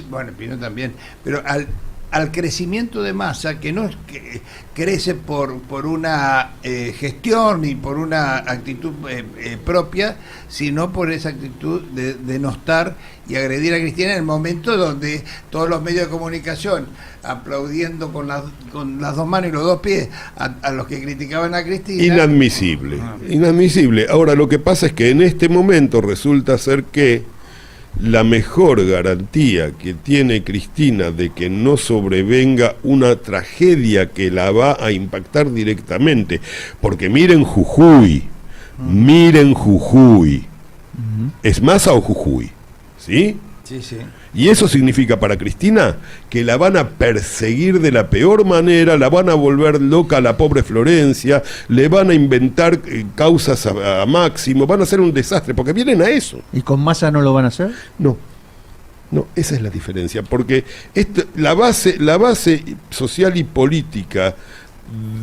bueno, Pino también, pero al crecimiento de Massa, que no es que crece por una gestión ni por una actitud propia, sino por esa actitud de denostar y agredir a Cristina en el momento donde todos los medios de comunicación aplaudiendo con las dos manos y los dos pies a los que criticaban a Cristina. Inadmisible, inadmisible. Ahora, lo que pasa es que en este momento resulta ser que la mejor garantía que tiene Cristina de que no sobrevenga una tragedia que la va a impactar directamente, porque miren Jujuy, ¿es Massa o Jujuy? ¿Sí? Sí, sí. Y eso significa para Cristina que la van a perseguir de la peor manera, la van a volver loca a la pobre Florencia, le van a inventar causas a Máximo, van a hacer un desastre, porque vienen a eso. ¿Y con Massa no lo van a hacer? No, esa es la diferencia, porque la base social y política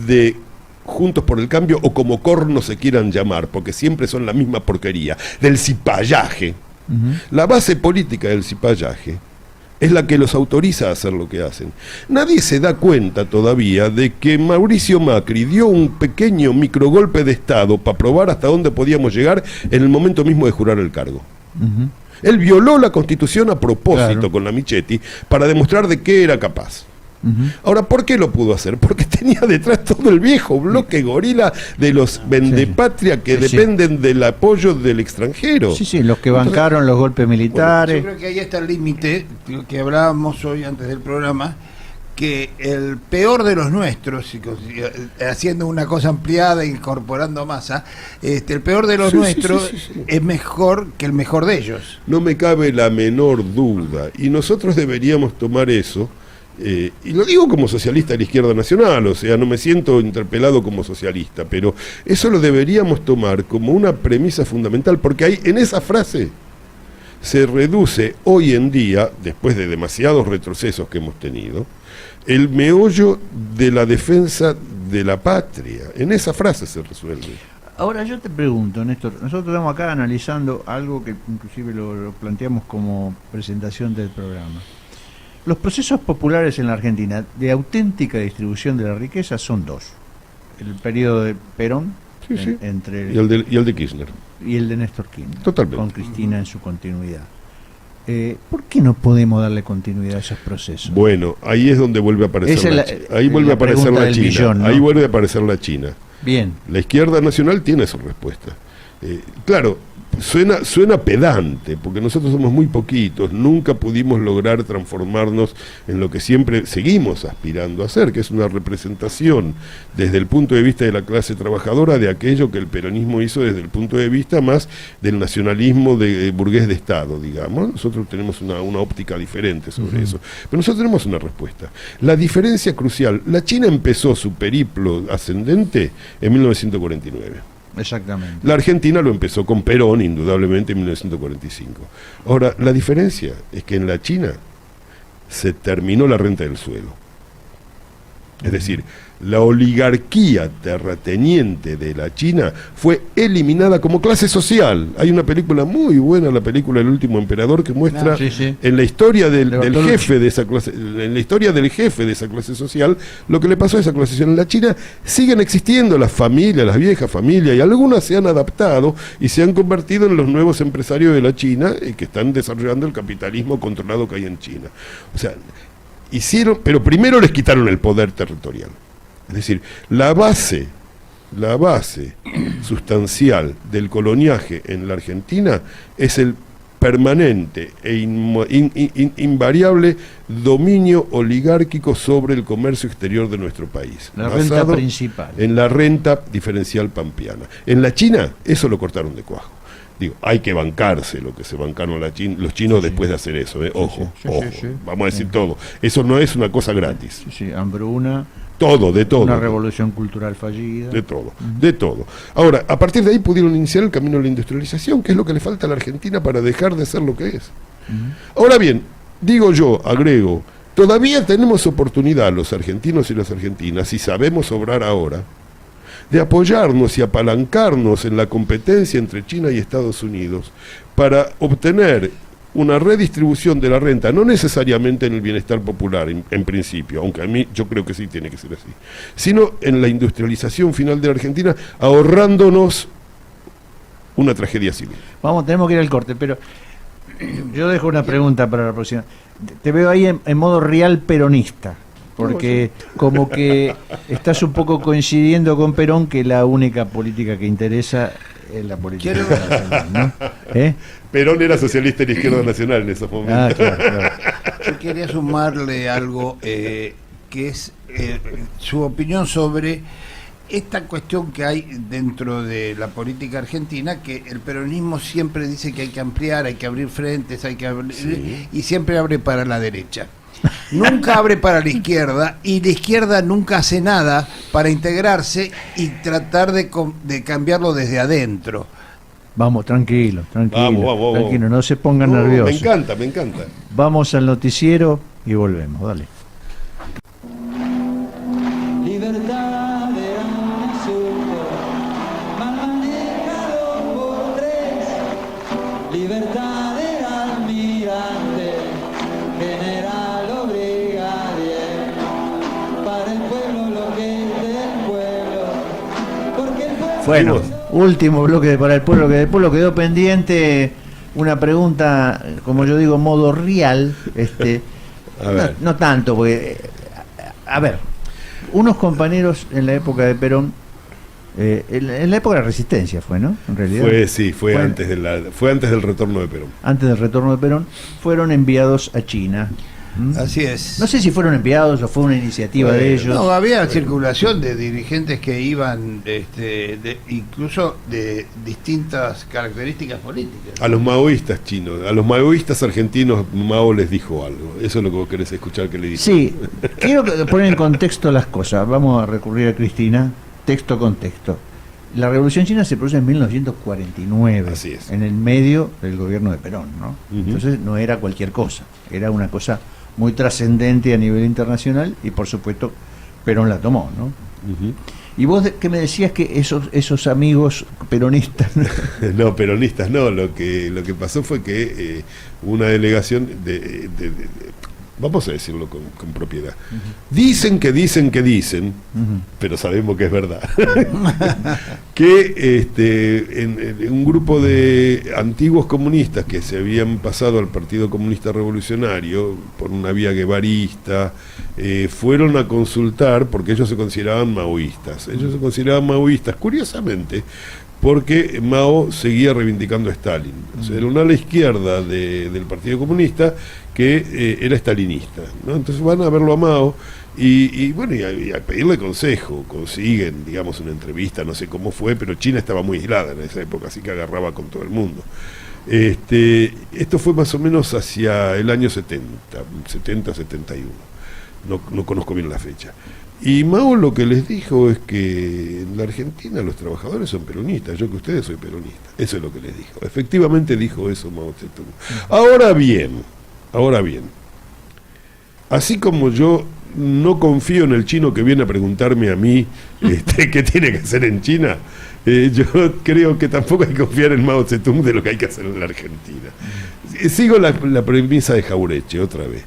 de Juntos por el Cambio, o como corno se quieran llamar, porque siempre son la misma porquería, del cipallaje. La base política del cipallaje es la que los autoriza a hacer lo que hacen. Nadie se da cuenta todavía de que Mauricio Macri dio un pequeño microgolpe de Estado para probar hasta dónde podíamos llegar en el momento mismo de jurar el cargo. Él violó la Constitución a propósito, claro, con la Michetti, para demostrar de qué era capaz. Ahora, ¿por qué lo pudo hacer? Porque tenía detrás todo el viejo bloque gorila de los vendepatria que dependen del apoyo del extranjero. Sí, los que bancaron los golpes militares. Yo creo que ahí está el límite, lo que hablábamos hoy antes del programa, que el peor de los nuestros, haciendo una cosa ampliada e incorporando Massa, el peor de los nuestros es mejor que el mejor de ellos. No me cabe la menor duda. Y nosotros deberíamos tomar eso. Y lo digo como socialista de la izquierda nacional, o sea, no me siento interpelado como socialista, pero eso lo deberíamos tomar como una premisa fundamental, porque ahí en esa frase se reduce hoy en día, después de demasiados retrocesos que hemos tenido, el meollo de la defensa de la patria. En esa frase se resuelve. Ahora yo te pregunto, Néstor, nosotros estamos acá analizando algo que inclusive lo planteamos como presentación del programa. Los procesos populares en la Argentina de auténtica distribución de la riqueza son dos. El periodo de Perón, entre y el de Kirchner. Y el de Néstor Kirchner, Totalmente. con Cristina en su continuidad. ¿Por qué no podemos darle continuidad a esos procesos? Bueno, ahí es donde vuelve a aparecer ahí vuelve a aparecer la China. Billón, ¿no? Ahí vuelve a aparecer la China. Bien. La izquierda nacional tiene su respuesta. Claro, suena pedante, porque nosotros somos muy poquitos, nunca pudimos lograr transformarnos en lo que siempre seguimos aspirando a hacer, que es una representación desde el punto de vista de la clase trabajadora de aquello que el peronismo hizo desde el punto de vista más del nacionalismo de burgués de Estado, digamos. Nosotros tenemos una óptica diferente sobre eso, pero nosotros tenemos una respuesta. La diferencia crucial, la China empezó su periplo ascendente en 1949. Exactamente. La Argentina lo empezó con Perón, indudablemente, en 1945. Ahora, la diferencia es que en la China se terminó la renta del suelo. Es decir, la oligarquía terrateniente de la China fue eliminada como clase social. Hay una película muy buena, la película El último emperador, que muestra en la historia del jefe de esa clase, en la historia del jefe de esa clase social, lo que le pasó a esa clase social. En la China siguen existiendo las familias, las viejas familias, y algunas se han adaptado y se han convertido en los nuevos empresarios de la China, que están desarrollando el capitalismo controlado que hay en China. O sea, hicieron, pero primero les quitaron el poder territorial. Es decir, la base sustancial del coloniaje en la Argentina es el permanente e invariable dominio oligárquico sobre el comercio exterior de nuestro país. La renta principal. En la renta diferencial pampeana. En la China, eso lo cortaron de cuajo. Digo, hay que bancarse lo que se bancaron los chinos después de hacer eso. Ojo, vamos a decir todo. Eso no es una cosa gratis. Hambruna. Todo, de todo. Una revolución cultural fallida. De todo, de todo. Ahora, a partir de ahí pudieron iniciar el camino de la industrialización, que es lo que le falta a la Argentina para dejar de ser lo que es. Ahora bien, digo yo, agrego, todavía tenemos oportunidad los argentinos y las argentinas, si sabemos obrar ahora, de apoyarnos y apalancarnos en la competencia entre China y Estados Unidos para obtener una redistribución de la renta, no necesariamente en el bienestar popular en principio, aunque a mí yo creo que sí tiene que ser así, sino en la industrialización final de la Argentina, ahorrándonos una tragedia civil. Tenemos que ir al corte, pero yo dejo una pregunta para la próxima. Te veo ahí en modo real peronista, porque como que estás un poco coincidiendo con Perón, que la única política que interesa es la política nacional, ¿no? Perón era socialista en Izquierda Nacional en esos momentos. Claro. Yo quería sumarle algo que es su opinión sobre esta cuestión que hay dentro de la política argentina, que el peronismo siempre dice que hay que ampliar, hay que abrir frentes, hay que abrir, y siempre abre para la derecha. Nunca abre para la izquierda, y la izquierda nunca hace nada para integrarse y tratar de cambiarlo desde adentro. Vamos, tranquilo, vamos. No se pongan nerviosos. Me encanta. Vamos al noticiero y volvemos, dale. Libertad era un asunto mal manejado por tres. Libertad era almirante, general o brigadier. Para el pueblo lo que es del pueblo, porque el pueblo... Bueno, último bloque para el pueblo, que del pueblo quedó pendiente una pregunta, como yo digo, modo real, a ver. No tanto, porque, a ver, unos compañeros en la época de Perón, en la época de la Resistencia fue, ¿no? En realidad. Fue antes del retorno de Perón. Antes del retorno de Perón, fueron enviados a China. Así es. No sé si fueron enviados o fue una iniciativa de ellos. No, había circulación de dirigentes que iban, incluso de distintas características políticas. A los maoístas chinos, a los maoístas argentinos, Mao les dijo algo. Eso es lo que vos querés escuchar que le dijo. Sí, quiero poner en contexto las cosas. Vamos a recurrir a Cristina, contexto. La Revolución China se produce en 1949, Así es. en el medio del gobierno de Perón, ¿no? Uh-huh. Entonces no era cualquier cosa, era una cosa muy trascendente a nivel internacional, y por supuesto Perón la tomó, ¿no? Uh-huh. Y vos que me decías que esos amigos peronistas... No, peronistas no, lo que pasó fue que una delegación vamos a decirlo con propiedad. Uh-huh. Dicen, uh-huh, pero sabemos que es verdad, que en un grupo de antiguos comunistas que se habían pasado al Partido Comunista Revolucionario por una vía guevarista, fueron a consultar, porque ellos se consideraban maoístas. Ellos se consideraban maoístas, curiosamente, porque Mao seguía reivindicando a Stalin. O sea, era una ala izquierda del Partido Comunista que era stalinista, ¿no? Entonces van a verlo a Mao y a pedirle consejo. Consiguen, digamos, una entrevista, no sé cómo fue, pero China estaba muy aislada en esa época, así que agarraba con todo el mundo. Esto fue más o menos hacia el año 70-71. No conozco bien la fecha. Y Mao lo que les dijo es que en la Argentina los trabajadores son peronistas, yo que ustedes soy peronista. Eso es lo que les dijo. Efectivamente dijo eso Mao Zedong. Ahora bien, así como yo no confío en el chino que viene a preguntarme a mí qué tiene que hacer en China. Yo creo que tampoco hay que confiar en Mao Zedong de lo que hay que hacer en la Argentina. Sigo la premisa de Jauretche otra vez,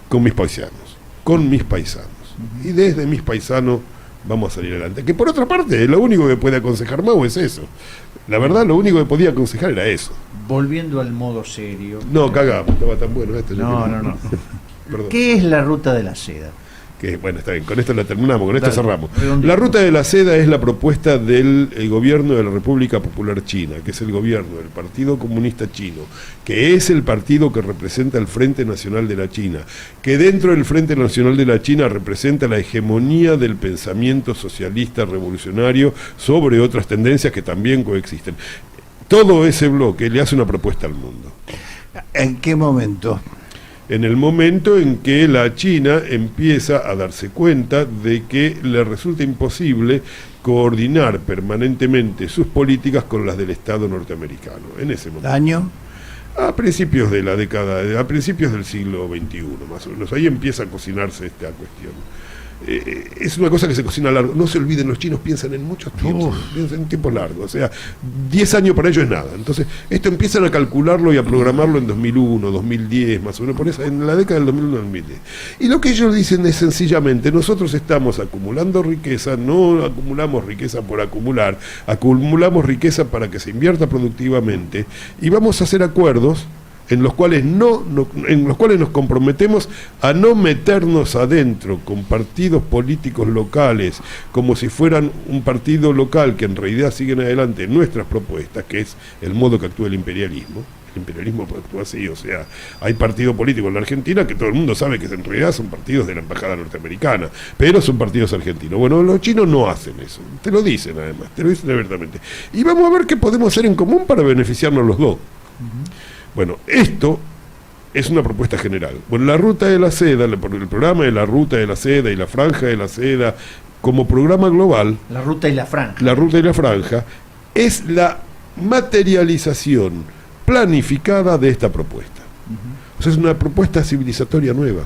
con mis paisanos. Y desde mis paisanos vamos a salir adelante. Que por otra parte, lo único que puede aconsejar Mao es eso. La verdad, lo único que podía aconsejar era eso. Volviendo al modo serio. No, cagamos, estaba tan bueno esto. No. Perdón. ¿Qué es la ruta de la seda? Que bueno, está bien, con esto la terminamos, con esto Dale, cerramos. redondito. La ruta de la seda es la propuesta del gobierno de la República Popular China, que es el gobierno del Partido Comunista Chino, que es el partido que representa el Frente Nacional de la China, que dentro del Frente Nacional de la China representa la hegemonía del pensamiento socialista revolucionario sobre otras tendencias que también coexisten. Todo ese bloque le hace una propuesta al mundo. ¿En qué momento? En el momento en que la China empieza a darse cuenta de que le resulta imposible coordinar permanentemente sus políticas con las del Estado norteamericano. En ese momento. ¿Año? A principios de la década, a principios del siglo XXI, más o menos. Ahí empieza a cocinarse esta cuestión. Es una cosa que se cocina a largo. No se olviden, los chinos piensan en muchos tiempos, piensan en tiempos largos. O sea, 10 años para ellos es nada. Entonces, esto empiezan a calcularlo y a programarlo en 2001, 2010, más o menos, por eso, en la década del 2001, 2010. Y lo que ellos dicen es sencillamente, nosotros estamos acumulando riqueza, no acumulamos riqueza por acumular, acumulamos riqueza para que se invierta productivamente y vamos a hacer acuerdos en los cuales nos comprometemos a no meternos adentro con partidos políticos locales como si fueran un partido local que en realidad siguen adelante nuestras propuestas, que es el modo que actúa el imperialismo. El imperialismo actúa así, o sea, hay partido político en la Argentina que todo el mundo sabe que en realidad son partidos de la embajada norteamericana, pero son partidos argentinos. Bueno, los chinos no hacen eso, te lo dicen además, te lo dicen abiertamente. Y vamos a ver qué podemos hacer en común para beneficiarnos los dos. Bueno, esto es una propuesta general. Bueno, la ruta de la seda, el programa de la ruta de la seda y la franja de la seda, como programa global, La ruta y la franja. la ruta y la franja, es la materialización planificada de esta propuesta. O sea, es una propuesta civilizatoria nueva.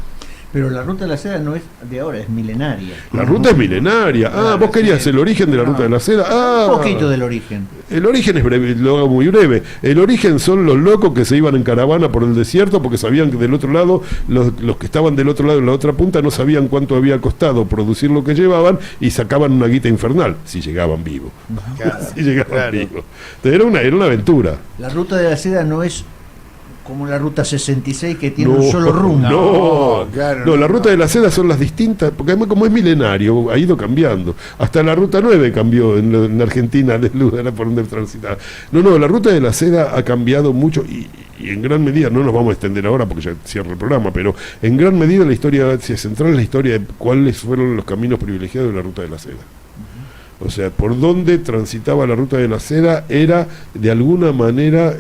Pero la ruta de la seda no es de ahora, es milenaria. La ruta es milenaria. Ah, vos querías el origen de la ruta de la seda. Ah, Un poquito del origen. el origen es breve, lo hago muy breve. El origen son los locos que se iban en caravana por el desierto porque sabían que del otro lado, los que estaban del otro lado, en la otra punta, no sabían cuánto había costado producir lo que llevaban y sacaban una guita infernal, si llegaban vivos. Si llegaban vivos. Entonces era una aventura. La ruta de la seda no es como la ruta 66 que tiene un solo rumbo. No, la ruta de la seda son las distintas, porque además como es milenario, ha ido cambiando. Hasta la ruta 9 cambió en Argentina, de lugar por donde transitaba. No, la ruta de la seda ha cambiado mucho y en gran medida, no nos vamos a extender ahora porque ya cierra el programa, pero en gran medida la historia central es la historia de cuáles fueron los caminos privilegiados de la ruta de la seda. O sea, por donde transitaba la ruta de la seda era, de alguna manera,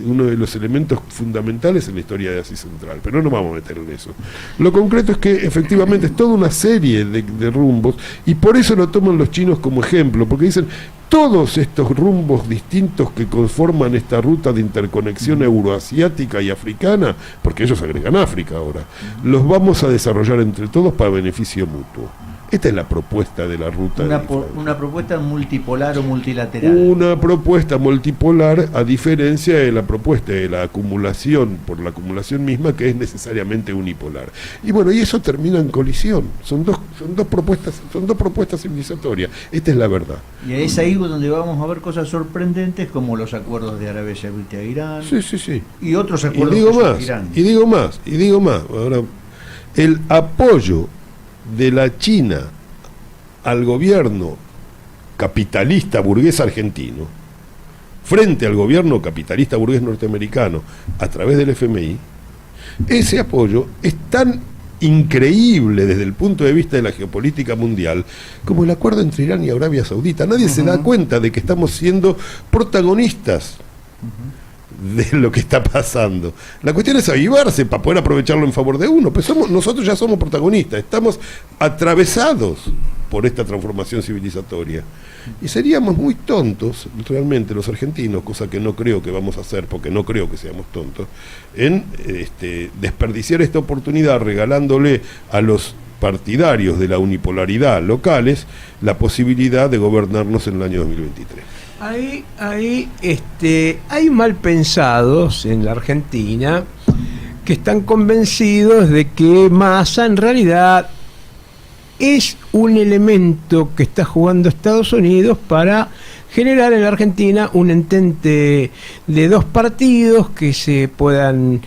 uno de los elementos fundamentales en la historia de Asia Central. Pero no nos vamos a meter en eso. Lo concreto es que, efectivamente, es toda una serie de rumbos, y por eso lo toman los chinos como ejemplo, porque dicen, todos estos rumbos distintos que conforman esta ruta de interconexión euroasiática y africana, porque ellos agregan África ahora, los vamos a desarrollar entre todos para beneficio mutuo. Esta es la propuesta de la ruta. Una propuesta multipolar o multilateral. Una propuesta multipolar, a diferencia de la propuesta de la acumulación, por la acumulación misma, que es necesariamente unipolar. Y bueno, y eso termina en colisión. Son dos propuestas civilizatorias. Esta es la verdad. Y es ahí donde vamos a ver cosas sorprendentes como los acuerdos de Arabia Saudita e Irán. Sí. Y otros acuerdos Y digo más. Ahora, el apoyo de la China al gobierno capitalista burgués argentino frente al gobierno capitalista burgués norteamericano a través del FMI, ese apoyo es tan increíble desde el punto de vista de la geopolítica mundial como el acuerdo entre Irán y Arabia Saudita. Nadie se da cuenta de que estamos siendo protagonistas de lo que está pasando. La cuestión es avivarse para poder aprovecharlo en favor de uno, pues nosotros ya somos protagonistas, estamos atravesados por esta transformación civilizatoria. Y seríamos muy tontos, realmente, los argentinos, cosa que no creo que vamos a hacer, porque no creo que seamos tontos, en desperdiciar esta oportunidad regalándole a los partidarios de la unipolaridad locales la posibilidad de gobernarnos en el año 2023. Hay mal pensados en la Argentina que están convencidos de que Massa en realidad es un elemento que está jugando Estados Unidos para generar en la Argentina un entente de dos partidos que se puedan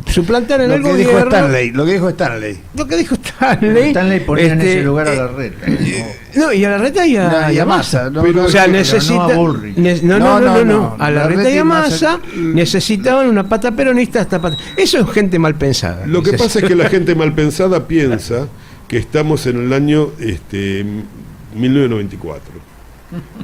suplantar en el gobierno. Lo que dijo Stanley. Stanley ponía en ese lugar a la red. No, y a la reta y a Massa. O sea, necesita. No. A la reta y a Massa necesitaban una pata peronista. Eso es gente mal pensada. Lo que pasa es que la gente mal pensada piensa que estamos en el año 1994.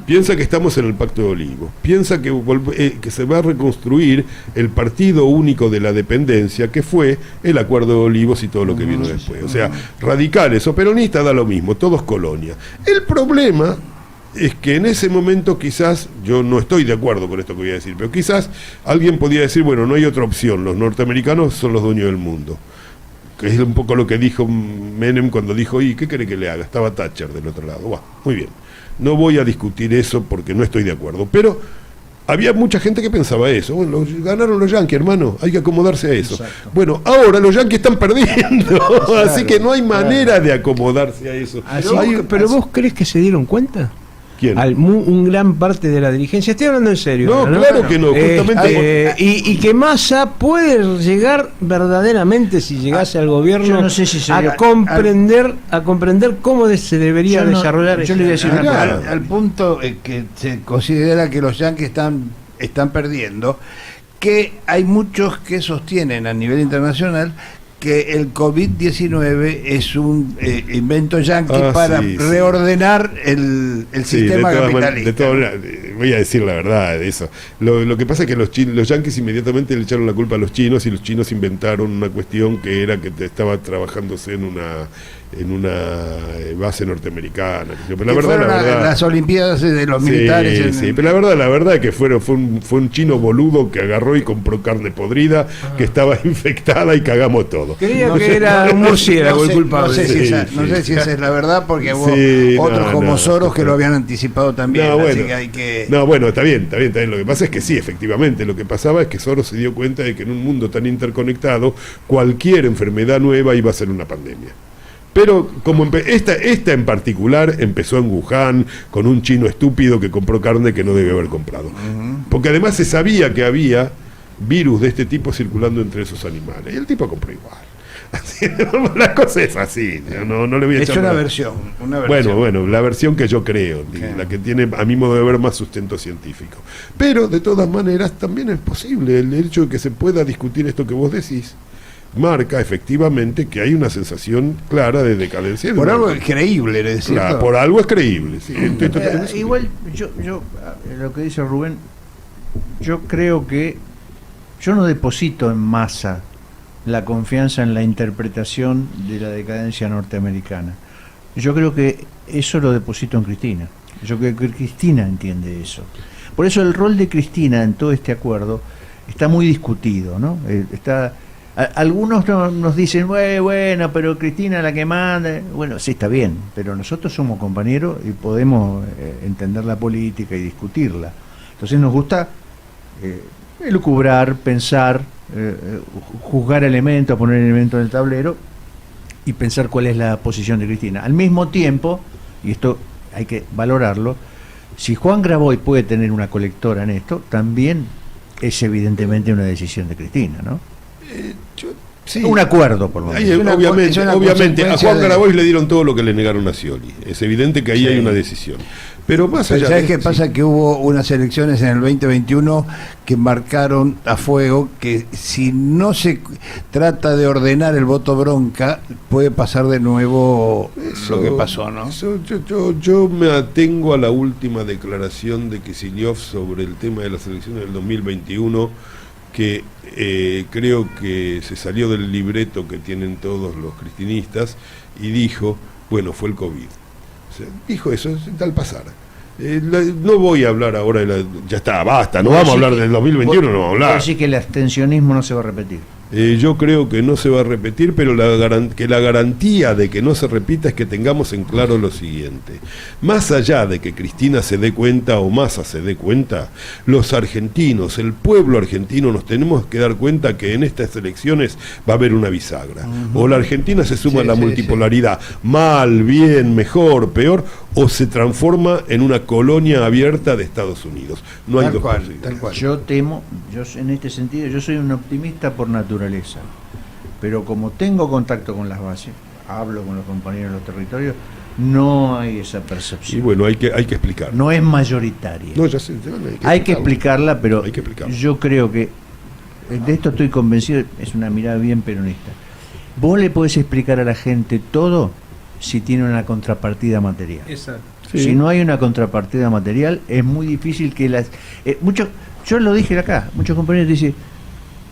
Piensa que estamos en el Pacto de Olivos, piensa que se va a reconstruir el partido único de la dependencia, que fue el Acuerdo de Olivos y todo lo que vino después. O sea, radicales o peronistas da lo mismo, todos colonia. El problema es que en ese momento quizás, yo no estoy de acuerdo con esto que voy a decir, pero quizás alguien podía decir, bueno, no hay otra opción, los norteamericanos son los dueños del mundo. Que es un poco lo que dijo Menem cuando dijo, ¿y qué quiere que le haga? Estaba Thatcher del otro lado. Bueno, muy bien. No voy a discutir eso porque no estoy de acuerdo, pero había mucha gente que pensaba eso. Bueno, ganaron los yanquis, hermano, hay que acomodarse a eso. Exacto. Bueno, ahora los yanquis están perdiendo, así que no hay manera de acomodarse a eso. Pero vos crees que se dieron cuenta? ¿Quién? Un gran parte de la dirigencia, estoy hablando en serio. No, claro que no, justamente y que Massa puede llegar verdaderamente, si llegase al gobierno, yo no sé si sería, a comprender cómo se debería desarrollar. Yo le voy a decir una cosa. Al punto que se considera que los yanquis están perdiendo, que hay muchos que sostienen a nivel internacional que el COVID-19 es un invento yanqui para reordenar el sistema capitalista. Voy a decir la verdad de eso. Lo que pasa es que los yanquis inmediatamente le echaron la culpa a los chinos, y los chinos inventaron una cuestión que era que estaba trabajándose en una base norteamericana. Pero la verdad, las olimpiadas de los militares. Sí, pero la verdad es que fue un chino boludo que agarró y compró carne podrida que estaba infectada y cagamos todo. Creía que era un murciélago el culpable. No sé si esa es la verdad, porque hubo otros como Soros que lo habían anticipado también. Así que hay que... No, bueno, está bien. Lo que pasa es que sí, efectivamente, lo que pasaba es que Soros se dio cuenta de que en un mundo tan interconectado, cualquier enfermedad nueva iba a ser una pandemia. Pero como esta en particular empezó en Wuhan con un chino estúpido que compró carne que no debe haber comprado. Porque además se sabía que había virus de este tipo circulando entre esos animales. Y el tipo compró igual. Así, la cosa es así. No le voy a echar una versión. Bueno, la versión que yo creo, la que tiene a mi modo de ver más sustento científico. Pero de todas maneras también es posible el hecho de que se pueda discutir esto que vos decís. Marca efectivamente que hay una sensación clara de decadencia. Por algo es creíble, ¿es cierto? Claro, por algo es creíble. Sí. Igual, yo lo que dice Rubén, yo creo que yo no deposito en Massa la confianza en la interpretación de la decadencia norteamericana. Yo creo que eso lo deposito en Cristina. Yo creo que Cristina entiende eso. Por eso el rol de Cristina en todo este acuerdo está muy discutido, ¿no? Algunos nos dicen, bueno, pero Cristina es la que manda. Bueno, sí, está bien, pero nosotros somos compañeros y podemos entender la política y discutirla. Entonces nos gusta elucubrar, pensar, juzgar elementos, poner elementos en el tablero y pensar cuál es la posición de Cristina. Al mismo tiempo, y esto hay que valorarlo, si Juan Graboy puede tener una colectora en esto, también es evidentemente una decisión de Cristina, ¿no? Sí. Un acuerdo, por lo menos. Obviamente a Juan Grabois le dieron todo lo que le negaron a Scioli. Es evidente que ahí hay una decisión. Pero más allá ¿sabes qué pasa? Que hubo unas elecciones en el 2021 que marcaron a fuego que si no se trata de ordenar el voto bronca, puede pasar de nuevo lo que pasó, ¿no? Yo me atengo a la última declaración de Kicillof sobre el tema de las elecciones del 2021, que creo que se salió del libreto que tienen todos los cristinistas y dijo, bueno, fue el COVID. O sea, dijo eso, tal pasar. No voy a hablar ahora ya está, basta, no vamos a hablar del 2021, no vamos a hablar. Así que el abstencionismo no se va a repetir. Yo creo que no se va a repetir, pero que la garantía de que no se repita es que tengamos en claro lo siguiente. Más allá de que Cristina se dé cuenta o Massa se dé cuenta, los argentinos, el pueblo argentino, nos tenemos que dar cuenta que en estas elecciones va a haber una bisagra. O la Argentina se suma a la multipolaridad, mal, bien, mejor, peor, o se transforma en una colonia abierta de Estados Unidos. No hay dos posibilidades. Tal cual. Yo temo, en este sentido, yo soy un optimista por naturaleza, pero como tengo contacto con las bases, hablo con los compañeros de los territorios, no hay esa percepción. Y bueno, hay que explicar. No es mayoritaria. No, ya sé, hay que explicarla, pero hay que explicarla. yo creo que, de esto estoy convencido, es una mirada bien peronista. Vos le podés explicar a la gente todo si tiene una contrapartida material. Exacto. Sí. Si no hay una contrapartida material, es muy difícil que las... yo lo dije acá, muchos compañeros dicen,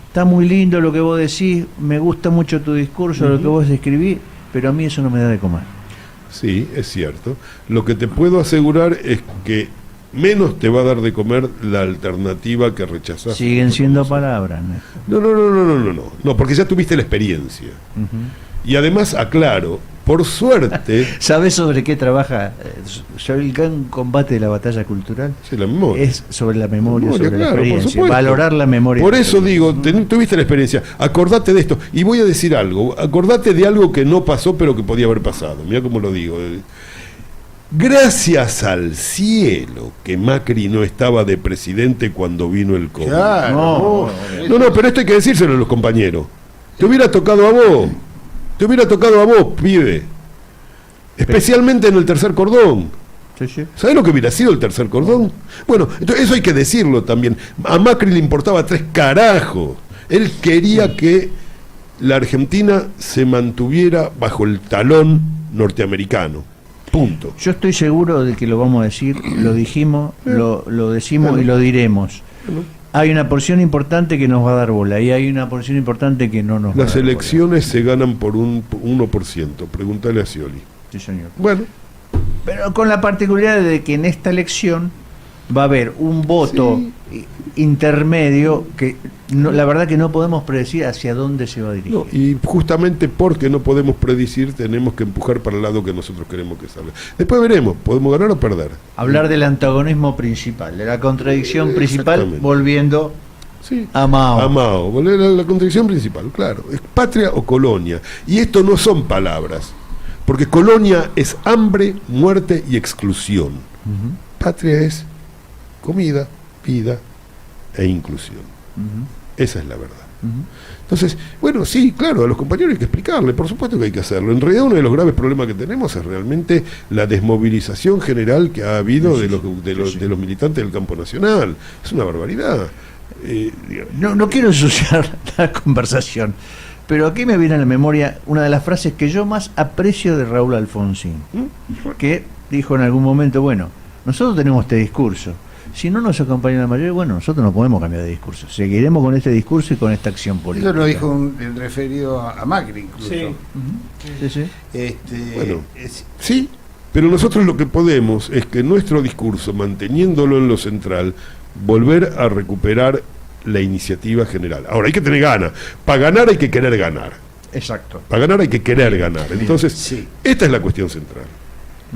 está muy lindo lo que vos decís, me gusta mucho tu discurso, lo que vos escribís, pero a mí eso no me da de comer. Sí, es cierto. Lo que te puedo asegurar es que menos te va a dar de comer la alternativa que rechazás. Siguen siendo palabras, ¿no? No, porque ya tuviste la experiencia. Y además, aclaro, por suerte... ¿Sabes sobre qué trabaja? Sobre el gran combate de la batalla cultural. Sí, la memoria. Es sobre la memoria, sobre claro, la por experiencia. supuesto. Valorar la memoria. Por eso digo, tuviste la experiencia. Acordate de esto. Y voy a decir algo. Acordate de algo que no pasó, pero que podía haber pasado. Mira cómo lo digo. Gracias al cielo que Macri no estaba de presidente cuando vino el COVID. Claro. No, pero esto hay que decírselo a los compañeros. Te hubiera tocado a vos. Te hubiera tocado a vos, pibe. Especialmente en el tercer cordón. Sí. ¿Sabés lo que hubiera sido el tercer cordón? Bueno, entonces eso hay que decirlo también. A Macri le importaba 3 carajos. Él quería que la Argentina se mantuviera bajo el talón norteamericano. Punto. Yo estoy seguro de que lo vamos a decir, lo dijimos, lo decimos y lo diremos. Hay una porción importante que nos va a dar bola y hay una porción importante que no nos va a dar Las elecciones se ganan por un 1%. Pregúntale a Scioli. bola. Sí, señor. Bueno, Pero con la particularidad de que en esta elección va a haber un voto intermedio que la verdad que no podemos predecir hacia dónde se va a dirigir. no, y justamente porque no podemos predecir, tenemos que empujar para el lado que nosotros queremos que salga. Después veremos, podemos ganar o perder. Hablar del antagonismo principal, de la contradicción principal, Exactamente. volviendo Sí. a Mao. A Mao, volver a la contradicción principal, claro. Es patria o colonia. Y esto no son palabras, porque colonia es hambre, muerte y exclusión. Patria es comida, vida e inclusión. Esa es la verdad. Entonces, bueno, sí, claro, a los compañeros hay que explicarle, por supuesto que hay que hacerlo. En realidad uno de los graves problemas que tenemos es realmente la desmovilización general que ha habido de los militantes del campo nacional. Es una barbaridad. No quiero ensuciar la conversación, pero aquí me viene a la memoria una de las frases que yo más aprecio de Raúl Alfonsín, que dijo en algún momento, bueno, nosotros tenemos este discurso, si no nos acompaña la mayoría, bueno, nosotros no podemos cambiar de discurso, seguiremos con este discurso y con esta acción política. Eso lo dijo el referido a Macri incluso. Sí. Bueno, sí, pero nosotros lo que podemos es que nuestro discurso, manteniéndolo en lo central, volver a recuperar la iniciativa general. Ahora, hay que tener ganas. Para ganar hay que querer ganar. Exacto. Para ganar hay que querer ganar. Entonces, esta es la cuestión central.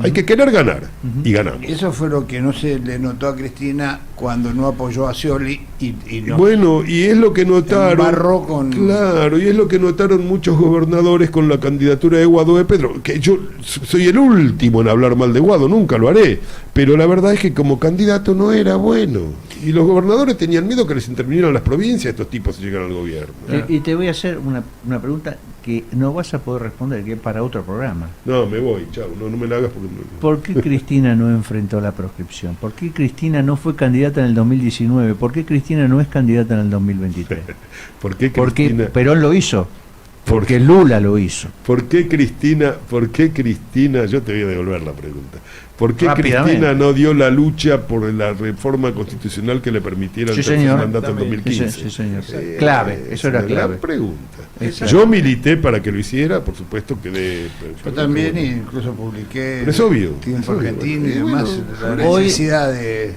Hay que querer ganar y ganamos. Eso fue lo que no se le notó a Cristina cuando no apoyó a Scioli y no. Bueno, y es lo que notaron. Embarró con... Claro, y es lo que notaron muchos gobernadores con la candidatura de Guado de Pedro. Que yo soy el último en hablar mal de Guado, nunca lo haré. Pero la verdad es que como candidato no era bueno. Y los gobernadores tenían miedo que les intervinieran las provincias estos tipos si llegan al gobierno. Y te voy a hacer una pregunta que no vas a poder responder, que es para otro programa. No, me voy, chao, no me la hagas porque no. ¿Por qué Cristina no enfrentó la proscripción? ¿Por qué Cristina no fue candidata en el 2019? ¿Por qué Cristina no es candidata en el 2023? ¿Por qué Porque Cristina? Perón lo hizo. Porque Lula lo hizo. ¿Por qué Cristina? Yo te voy a devolver la pregunta. ¿Por qué Cristina no dio la lucha por la reforma constitucional que le permitiera el tercer mandato en 2015? Sí, señor. Clave, eso era clave. La pregunta. Exacto. Yo milité para que lo hiciera, por supuesto quedé. Yo también, incluso publiqué es obvio, Tiempo es obvio. Argentino y Bueno, demás, la necesidad de...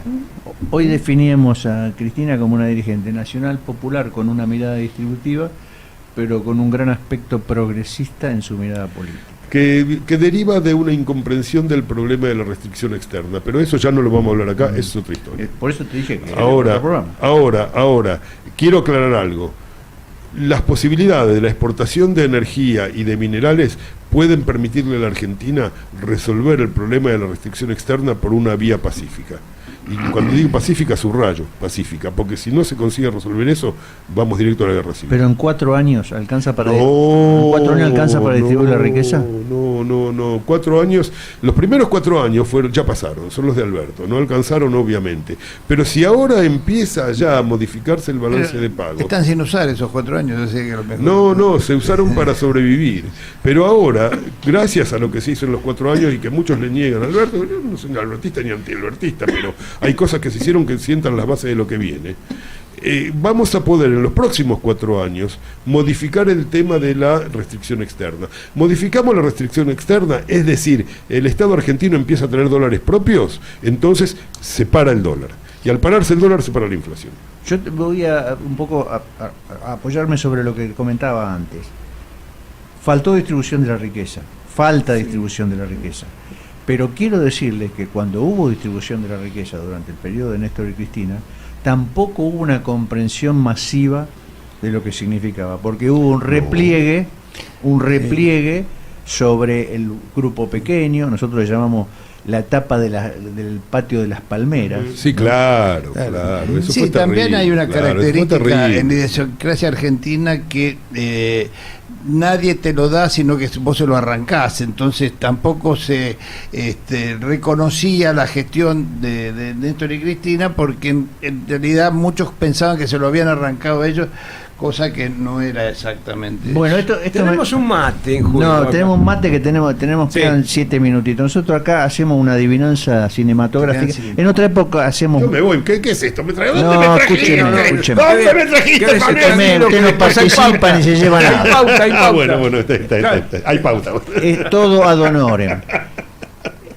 Hoy definíamos a Cristina como una dirigente nacional popular con una mirada distributiva, pero con un gran aspecto progresista en su mirada política. Que deriva de una incomprensión del problema de la restricción externa, pero eso ya no lo vamos a hablar acá, es otra historia. Por eso te dije que Ahora, otro programa. ahora, quiero aclarar algo. Las posibilidades de la exportación de energía y de minerales pueden permitirle a la Argentina resolver el problema de la restricción externa por una vía pacífica. Y cuando digo pacífica, subrayo, pacífica, porque si no se consigue resolver eso, vamos directo a la guerra civil. Pero en 4 años alcanza para No, ¿en 4 años alcanza para distribuir la riqueza? No, 4 años, los primeros 4 años ya pasaron, son los de Alberto, no alcanzaron obviamente, pero si ahora empieza ya a modificarse el balance de pago. Están sin usar esos 4 años, yo sé que lo mejor. No, se usaron para sobrevivir, pero ahora, gracias a lo que se hizo en los 4 años y que muchos le niegan a Alberto, yo no soy albertista ni antialbertista, pero hay cosas que se hicieron que sientan las bases de lo que viene. Vamos a poder en los próximos 4 años modificar el tema de la restricción externa. Modificamos la restricción externa, es decir, el Estado argentino empieza a tener dólares propios, entonces se para el dólar. Y al pararse el dólar se para la inflación. Yo voy a un poco a apoyarme sobre lo que comentaba antes. Faltó distribución de la riqueza, falta distribución de la riqueza. Pero quiero decirles que cuando hubo distribución de la riqueza durante el periodo de Néstor y Cristina, tampoco hubo una comprensión masiva de lo que significaba, porque hubo un repliegue sobre el grupo pequeño, nosotros le llamamos la etapa del patio de las palmeras. Sí, claro. Eso Sí, fue también terrible, hay una claro, eso fue característica terrible. en la idiosincrasia argentina que nadie te lo da, sino que vos se lo arrancás. Entonces tampoco se reconocía la gestión de Néstor y Cristina, porque en realidad muchos pensaban que se lo habían arrancado ellos, cosa que no era exactamente. Bueno, esto Tenemos un mate en juego. No, acá. tenemos un mate que tenemos Sí. quedan 7 minutitos. Nosotros acá hacemos una adivinanza cinematográfica. Quedan En otra época hacemos... Yo me voy, ¿qué es esto? ¿Dónde No, me trajiste? escúcheme. ¿Dónde me trajiste, Quédese Fabián? tranquilo, Usted que no después hay participa pauta. ni se lleva nada. Hay pauta, hay pauta. Bueno, está. Hay pauta. Es todo ad honorem.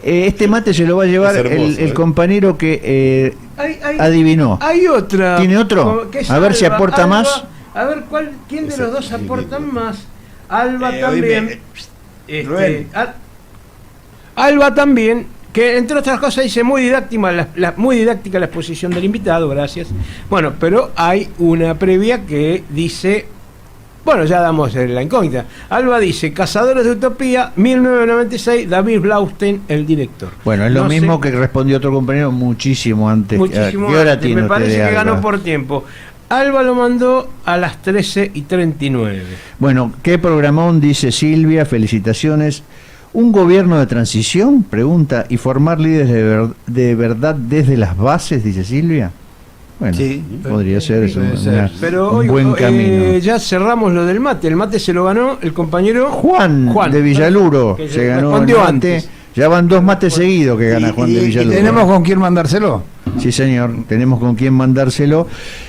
Este mate se lo va a llevar Es hermoso, el compañero que adivinó. Hay otra. ¿Tiene otro? Que es A ver si aporta más. A ver, ¿quién de los dos aportan más? Alba también. Rubén. Alba también, que entre otras cosas dice muy didáctica la exposición del invitado, gracias. Bueno, pero hay una previa que dice, bueno, ya damos la incógnita. Alba dice, Cazadores de Utopía, 1996, David Blaustein, el director. Bueno, es lo mismo que respondió otro compañero muchísimo antes. Muchísimo ¿Qué hora antes, tiene me usted parece de que ganó Alba? por tiempo. Alba lo mandó a las 13:39. Bueno, ¿qué programón? Dice Silvia, felicitaciones. ¿Un gobierno de transición? Pregunta. ¿Y formar líderes de verdad desde las bases? Dice Silvia. Bueno, Sí, podría ser, es puede ser. Pero un hoy buen camino. ya cerramos lo del mate. El mate se lo ganó el compañero Juan de Villaluro que se ganó el respondió mate. antes. Ya van 2 mates seguidos que gana Juan de ¿Y Villaluro. tenemos con quién mandárselo? Sí, señor, tenemos con quién mandárselo.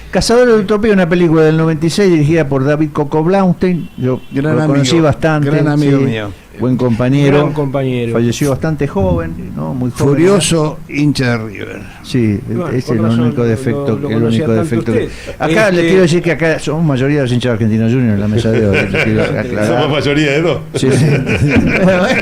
Cazadores de Utopía, una película del 96 dirigida por David Coco Blaustein. Yo Gran lo conocí amigo, bastante. gran amigo sí, mío. Buen compañero. Gran compañero. Falleció bastante joven, ¿no? Muy joven. Furioso hincha de River. Sí, Bueno, ese es con el razón, único defecto. lo el conocía único tanto defecto usted. Acá le quiero decir que acá somos mayoría de los hinchas de Argentinos Juniors en la mesa de hoy. le quiero aclarar. Somos mayoría de 2. Sí, sí.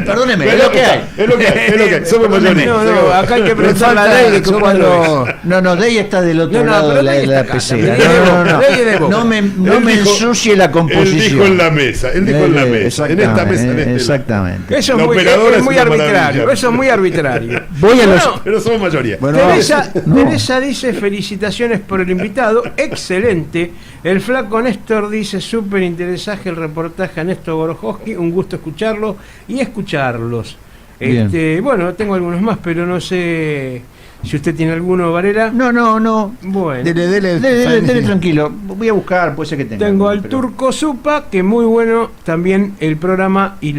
Perdóneme, es lo que hay. Es lo que hay. Somos mayoría. No, acá hay que preguntar la ley de que cuando... No, Dey está del otro No, lado pero de la, Dey de la está acá, pecera. también. Dey es de Boca. No me Él dijo- ensucie la composición. Él dijo en la mesa. En esta mesa. En este Exactamente. Eso La es muy, operadora es muy es una arbitrario. maravilla. Eso es muy arbitrario. Voy a los... Bueno, Pero somos mayoría. Bueno, Teresa dice felicitaciones por el invitado, excelente. El flaco Néstor dice súper interesante el reportaje a Néstor Borojowski, un gusto escucharlo y escucharlos. Bien. Bueno, tengo algunos más, pero no sé si usted tiene alguno, Varela. No. Bueno, Dele tranquilo. Voy a buscar, puede ser que tenga. tengo al pero- Turco Supa, que muy bueno también el programa y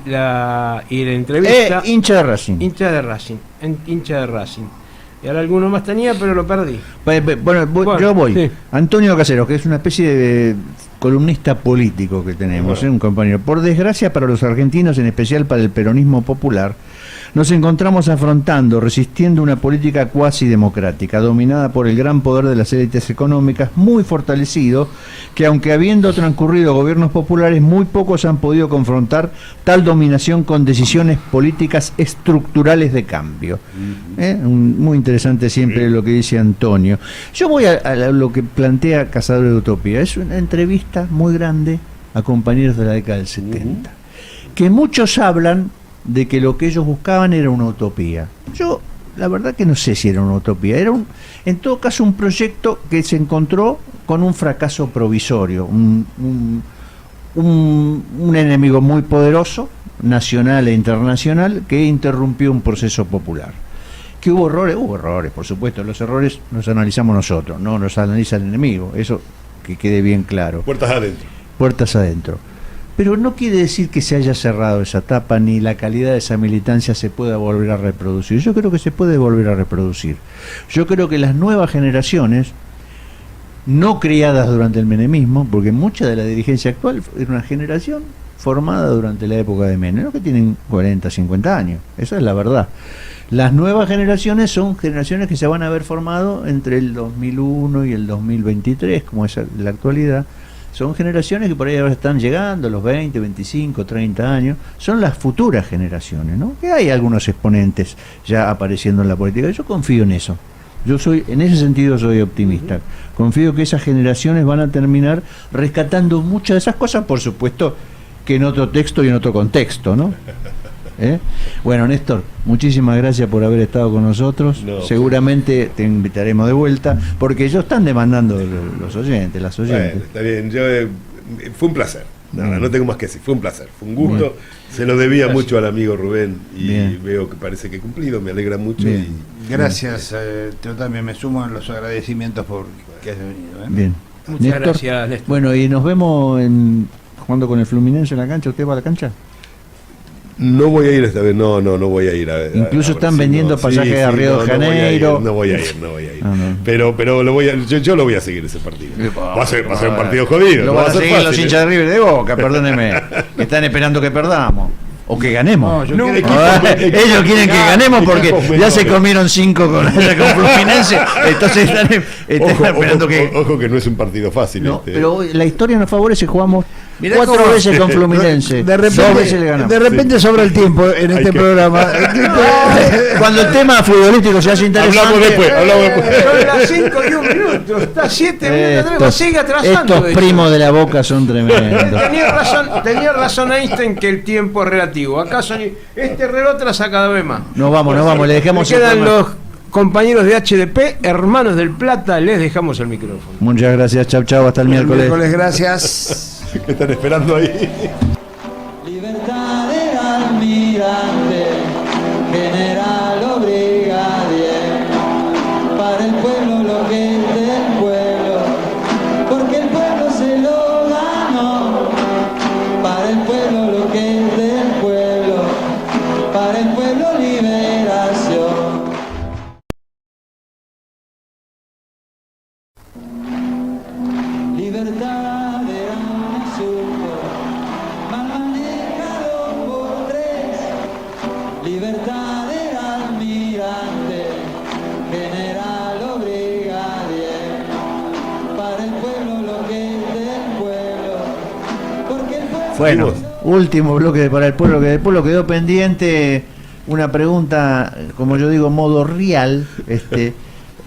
la entrevista. hincha de Racing. Hincha de Racing. Y ahora alguno más tenía, pero lo perdí. Bueno, Bueno, yo voy. sí. Antonio Caseros, que es una especie de columnista político que tenemos, un compañero. Por desgracia para los argentinos, en especial para el peronismo popular, nos encontramos afrontando, resistiendo una política cuasi democrática, dominada por el gran poder de las élites económicas, muy fortalecido, que aunque habiendo transcurrido gobiernos populares, muy pocos han podido confrontar tal dominación con decisiones políticas estructurales de cambio. Muy interesante siempre lo que dice Antonio. Yo voy a lo que plantea Cazadores de Utopía. Es una entrevista muy grande a compañeros de la década del 70, que muchos hablan de que lo que ellos buscaban era una utopía. Yo, la verdad que no sé si era una utopía, era en todo caso un proyecto que se encontró con un fracaso provisorio, un enemigo muy poderoso, nacional e internacional, que interrumpió un proceso popular. ¿Que hubo errores, por supuesto, los errores los analizamos nosotros, no los analiza el enemigo, eso que quede bien claro. Puertas adentro. Pero no quiere decir que se haya cerrado esa etapa, ni la calidad de esa militancia se pueda volver a reproducir. Yo creo que se puede volver a reproducir. Yo creo que las nuevas generaciones, no criadas durante el menemismo, porque mucha de la dirigencia actual era una generación formada durante la época de Menem, ¿no? Que tienen 40, 50 años, esa es la verdad. Las nuevas generaciones son generaciones que se van a haber formado entre el 2001 y el 2023, como es la actualidad. Son generaciones que por ahí ahora están llegando a los 20, 25, 30 años. Son las futuras generaciones, ¿no? Que hay algunos exponentes ya apareciendo en la política. Yo confío en eso. En ese sentido soy optimista. Confío que esas generaciones van a terminar rescatando muchas de esas cosas, por supuesto, que en otro texto y en otro contexto, ¿no? Bueno, Néstor, muchísimas gracias por haber estado con nosotros. Seguramente te invitaremos de vuelta, porque ellos están demandando los oyentes, las oyentes. Bueno, está bien, fue un placer. Nada, no tengo más que decir, fue un placer, fue un gusto. Se lo debía mucho al amigo Rubén y veo que parece que he cumplido, me alegra mucho. Gracias, yo también me sumo a los agradecimientos por que has venido. Bien. Muchas Néstor, gracias, Néstor. Bueno, y nos vemos jugando con el Fluminense en la cancha. ¿Usted va a la cancha? No voy a ir esta vez, no voy a ir. Incluso están vendiendo pasajes a Río de Janeiro. No voy a ir. Pero yo lo voy a seguir ese partido. Va a ser un partido jodido. Lo van a seguir los hinchas de River de Boca, perdóneme. Que están esperando que perdamos. O que ganemos. Ellos quieren que ganemos porque ya se comieron 5 con Fluminense. Entonces están esperando que. Ojo que no es un partido fácil. No, pero la historia nos favorece, jugamos 4 veces con Fluminense. De repente, 2 veces le ganamos. De repente sobra el tiempo en este programa. Cuando el tema futbolístico se hace interesante. Hablamos después. Son las 5 y 1 minuto. Está 7 minutos. Sigue atrasando. Estos primos de la Boca son tremendos. Tenía razón Einstein que el tiempo es relativo. ¿Acaso este reloj atrasa cada vez más? Nos vamos, le dejamos. Quedan los compañeros de HDP, hermanos del Plata, les dejamos el micrófono. Muchas gracias, chau, hasta el miércoles. Gracias. ¿Qué están esperando ahí? Libertad del almirante, general o brigadier, para el pueblo lo que es del pueblo, porque el pueblo se lo ganó, para el pueblo lo que es del pueblo, para el pueblo liberación. Libertad era un asunto mal manejado por 3. Libertad del almirante, general o brigadier, para el pueblo lo que es del pueblo, porque el pueblo... Bueno, último bloque para el pueblo, que del pueblo quedó pendiente una pregunta, como yo digo, modo real,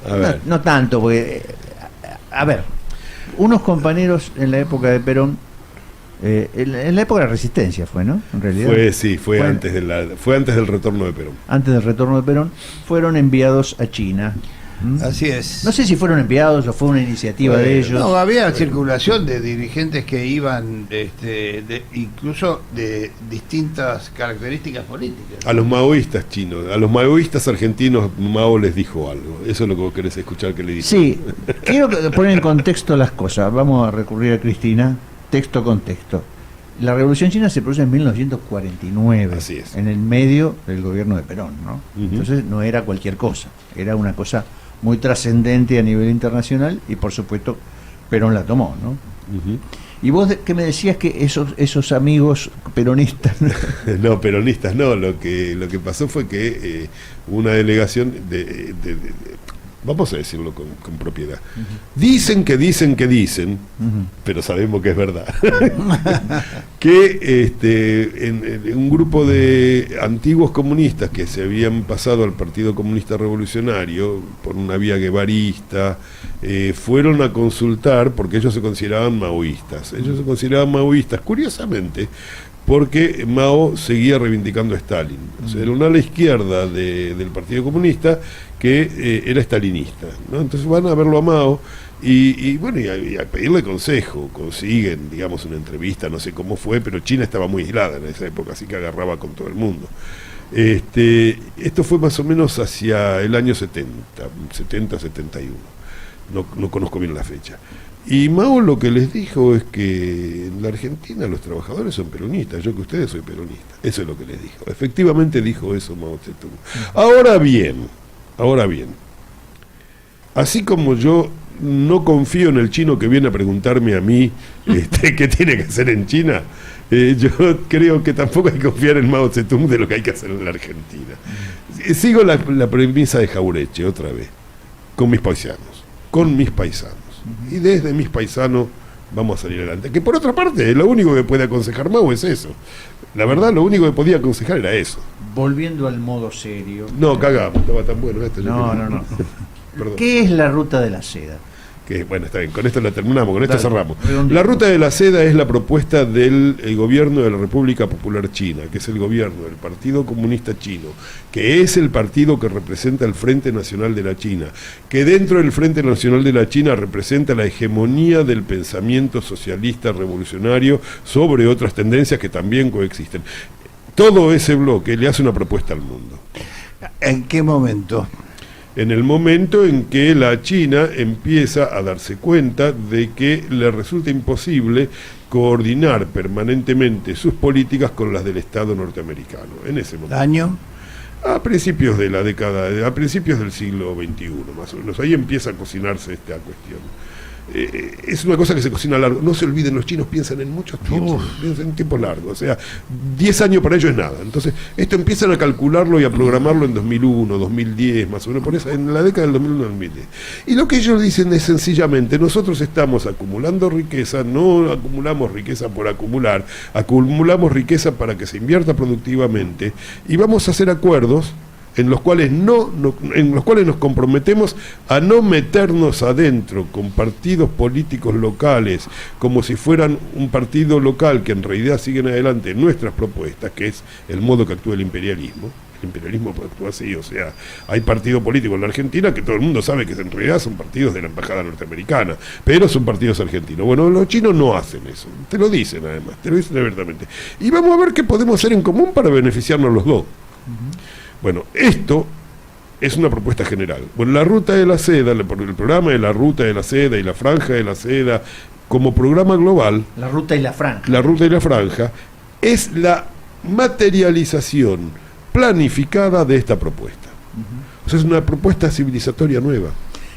A ver. no tanto, porque, a ver, unos compañeros en la época de Perón, en la época de la Resistencia fue, ¿no? En realidad. Fue antes del retorno de Perón. Antes del retorno de Perón, fueron enviados a China. Así es. No sé si fueron enviados o fue una iniciativa de ellos. No, había circulación de dirigentes que iban, incluso de distintas características políticas. A los maoístas chinos, a los maoístas argentinos, Mao les dijo algo. Eso es lo que vos querés escuchar que le dijo. Sí, quiero poner en contexto las cosas. Vamos a recurrir a Cristina, contexto. La Revolución China se produce en 1949, Así es. en el medio del gobierno de Perón, ¿no? Ujú. Entonces no era cualquier cosa, era una cosa muy trascendente a nivel internacional y por supuesto Perón la tomó, ¿no? Ujú. ¿Y vos qué me decías que esos amigos peronistas? No, peronistas no, lo que pasó fue que una delegación vamos a decirlo con propiedad, dicen, pero sabemos que es verdad, que en un grupo de antiguos comunistas que se habían pasado al Partido Comunista Revolucionario por una vía guevarista, fueron a consultar, porque ellos se consideraban maoístas, curiosamente, porque Mao seguía reivindicando a Stalin. O sea, era una ala izquierda del Partido Comunista que era stalinista, ¿no? Entonces van a verlo a Mao y a pedirle consejo. Consiguen, digamos, una entrevista, no sé cómo fue, pero China estaba muy aislada en esa época, así que agarraba con todo el mundo. Esto fue más o menos hacia el año 70-71. No conozco bien la fecha. Y Mao lo que les dijo es que en la Argentina los trabajadores son peronistas, yo que ustedes soy peronista. Eso es lo que les dijo. Efectivamente dijo eso Mao Zedong. Ahora bien, así como yo no confío en el chino que viene a preguntarme a mí qué tiene que hacer en China, yo creo que tampoco hay que confiar en Mao Zedong de lo que hay que hacer en la Argentina. Sigo la premisa de Jauretche otra vez, con mis paisanos. Y desde mis paisanos vamos a salir adelante. Que por otra parte, lo único que puede aconsejar Mao es eso. La verdad, lo único que podía aconsejar era eso. Volviendo al modo serio. No, cagamos, estaba tan bueno esto. No. Perdón. ¿Qué es la ruta de la seda? Que bueno, está bien, con esto la terminamos, con esto Dale, cerramos. redondito. La ruta de la seda es la propuesta del gobierno de la República Popular China, que es el gobierno del Partido Comunista Chino, que es el partido que representa el Frente Nacional de la China, que dentro del Frente Nacional de la China representa la hegemonía del pensamiento socialista revolucionario sobre otras tendencias que también coexisten. Todo ese bloque le hace una propuesta al mundo. ¿En qué momento? En el momento en que la China empieza a darse cuenta de que le resulta imposible coordinar permanentemente sus políticas con las del Estado norteamericano. En ese momento. ¿Año? A principios de la década, a principios del siglo XXI, más o menos. Ahí empieza a cocinarse esta cuestión. Es una cosa que se cocina a largo. No se olviden, los chinos piensan en muchos tiempos, piensan en tiempos largos. O sea, 10 años para ellos es nada. Entonces, esto empiezan a calcularlo y a programarlo en 2001, 2010, más o menos, por esa, en la década del 2001-2010. Y lo que ellos dicen es sencillamente, nosotros estamos acumulando riqueza, no acumulamos riqueza por acumular, acumulamos riqueza para que se invierta productivamente y vamos a hacer acuerdos en los cuales nos comprometemos a no meternos adentro con partidos políticos locales como si fueran un partido local que en realidad siguen adelante nuestras propuestas, que es el modo que actúa el imperialismo. El imperialismo actúa así, o sea, hay partido político en la Argentina que todo el mundo sabe que en realidad son partidos de la embajada norteamericana, pero son partidos argentinos. Bueno, los chinos no hacen eso, te lo dicen además, te lo dicen abiertamente. Y vamos a ver qué podemos hacer en común para beneficiarnos los dos. Bueno, esto es una propuesta general. Bueno, la ruta de la seda, el programa de la ruta de la seda y la franja de la seda, como programa global, La ruta y la franja. la ruta y la franja, es la materialización planificada de esta propuesta. O sea, es una propuesta civilizatoria nueva.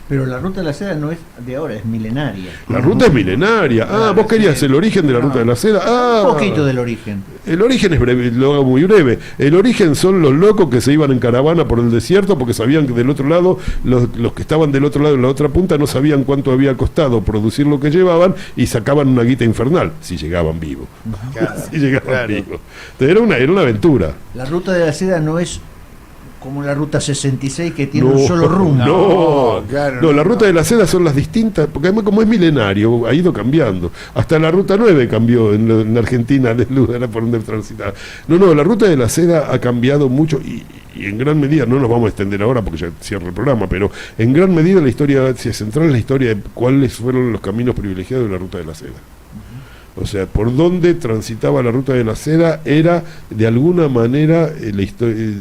Pero la ruta de la seda no es de ahora, es milenaria. La ruta es milenaria. Ah, vos querías el origen de la ruta de la seda. Ah, Un poquito del origen. el origen es breve, lo hago muy breve. El origen son los locos que se iban en caravana por el desierto porque sabían que del otro lado, los que estaban del otro lado, en la otra punta, no sabían cuánto había costado producir lo que llevaban y sacaban una guita infernal, si llegaban vivos. Si llegaban vivos. Entonces era una aventura. La ruta de la seda no es como la ruta 66 que tiene un solo rumbo. No, la ruta de la seda son las distintas, porque además como es milenario, ha ido cambiando. Hasta la ruta 9 cambió en Argentina, de lugar por donde transitaba. No, la ruta de la seda ha cambiado mucho y en gran medida, no nos vamos a extender ahora porque ya cierra el programa, pero en gran medida la historia central es la historia de cuáles fueron los caminos privilegiados de la ruta de la seda. O sea, por donde transitaba la ruta de la seda era, de alguna manera,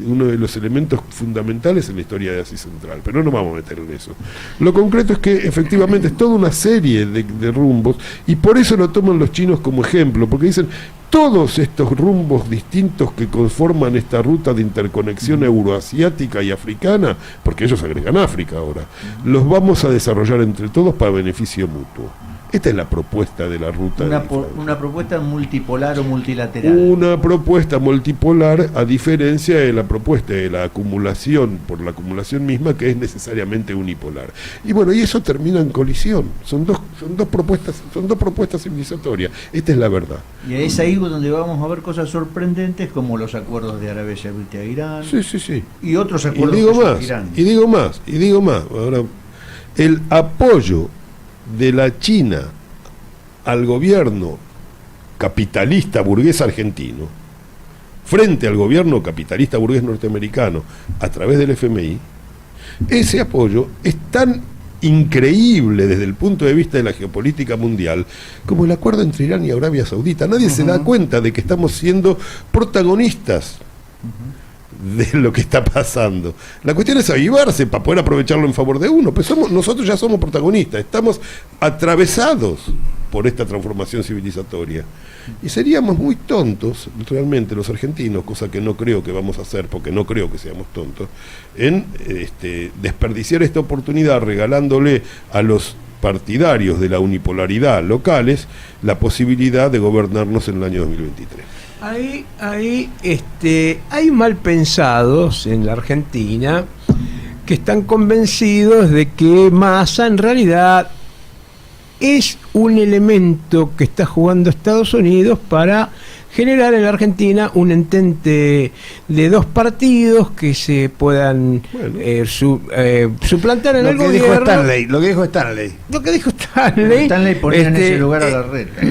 uno de los elementos fundamentales en la historia de Asia Central. Pero no nos vamos a meter en eso. Lo concreto es que, efectivamente, es toda una serie de rumbos, y por eso lo toman los chinos como ejemplo, porque dicen, todos estos rumbos distintos que conforman esta ruta de interconexión euroasiática y africana, porque ellos agregan África ahora, los vamos a desarrollar entre todos para beneficio mutuo. Esta es la propuesta de la ruta. Una propuesta multipolar o multilateral. Una propuesta multipolar, a diferencia de la propuesta de la acumulación, por la acumulación misma, que es necesariamente unipolar. Y bueno, y eso termina en colisión. Son dos propuestas civilizatorias. Esta es la verdad. Y es ahí donde vamos a ver cosas sorprendentes como los acuerdos de Arabia Saudita e Irán. Sí. Y otros acuerdos Y digo más. Ahora, el apoyo de la China al gobierno capitalista burgués argentino frente al gobierno capitalista burgués norteamericano a través del FMI, ese apoyo es tan increíble desde el punto de vista de la geopolítica mundial como el acuerdo entre Irán y Arabia Saudita. Nadie se da cuenta de que estamos siendo protagonistas de lo que está pasando. La cuestión es avivarse para poder aprovecharlo en favor de uno, pues nosotros ya somos protagonistas, estamos atravesados por esta transformación civilizatoria y seríamos muy tontos realmente los argentinos, cosa que no creo que vamos a hacer, porque no creo que seamos tontos, en desperdiciar esta oportunidad regalándole a los partidarios de la unipolaridad locales la posibilidad de gobernarnos en el año 2023. Hay mal pensados en la Argentina que están convencidos de que Massa en realidad es un elemento que está jugando Estados Unidos para generar en la Argentina un entente de dos partidos que se puedan suplantar en el gobierno. Lo que dijo Stanley. Stanley ponía en ese lugar a Larreta.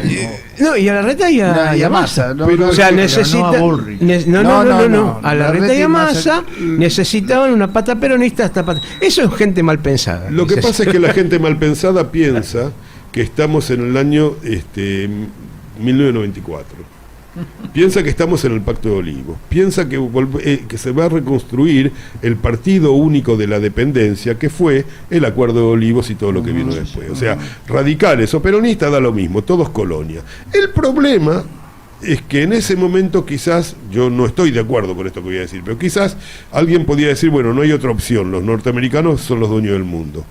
No, y a Larreta y a Massa. O sea, necesita. No. A Larreta y a Massa necesitaban una pata peronista hasta pata. Eso es gente mal pensada. Lo que pasa es que la gente mal pensada piensa que estamos en el año 1994. Piensa que estamos en el Pacto de Olivos, piensa que se va a reconstruir el partido único de la dependencia, que fue el Acuerdo de Olivos y todo lo que vino después. O sea, radicales o peronistas da lo mismo, todos colonia. El problema es que en ese momento quizás, yo no estoy de acuerdo con esto que voy a decir, pero quizás alguien podía decir, bueno, no hay otra opción, los norteamericanos son los dueños del mundo.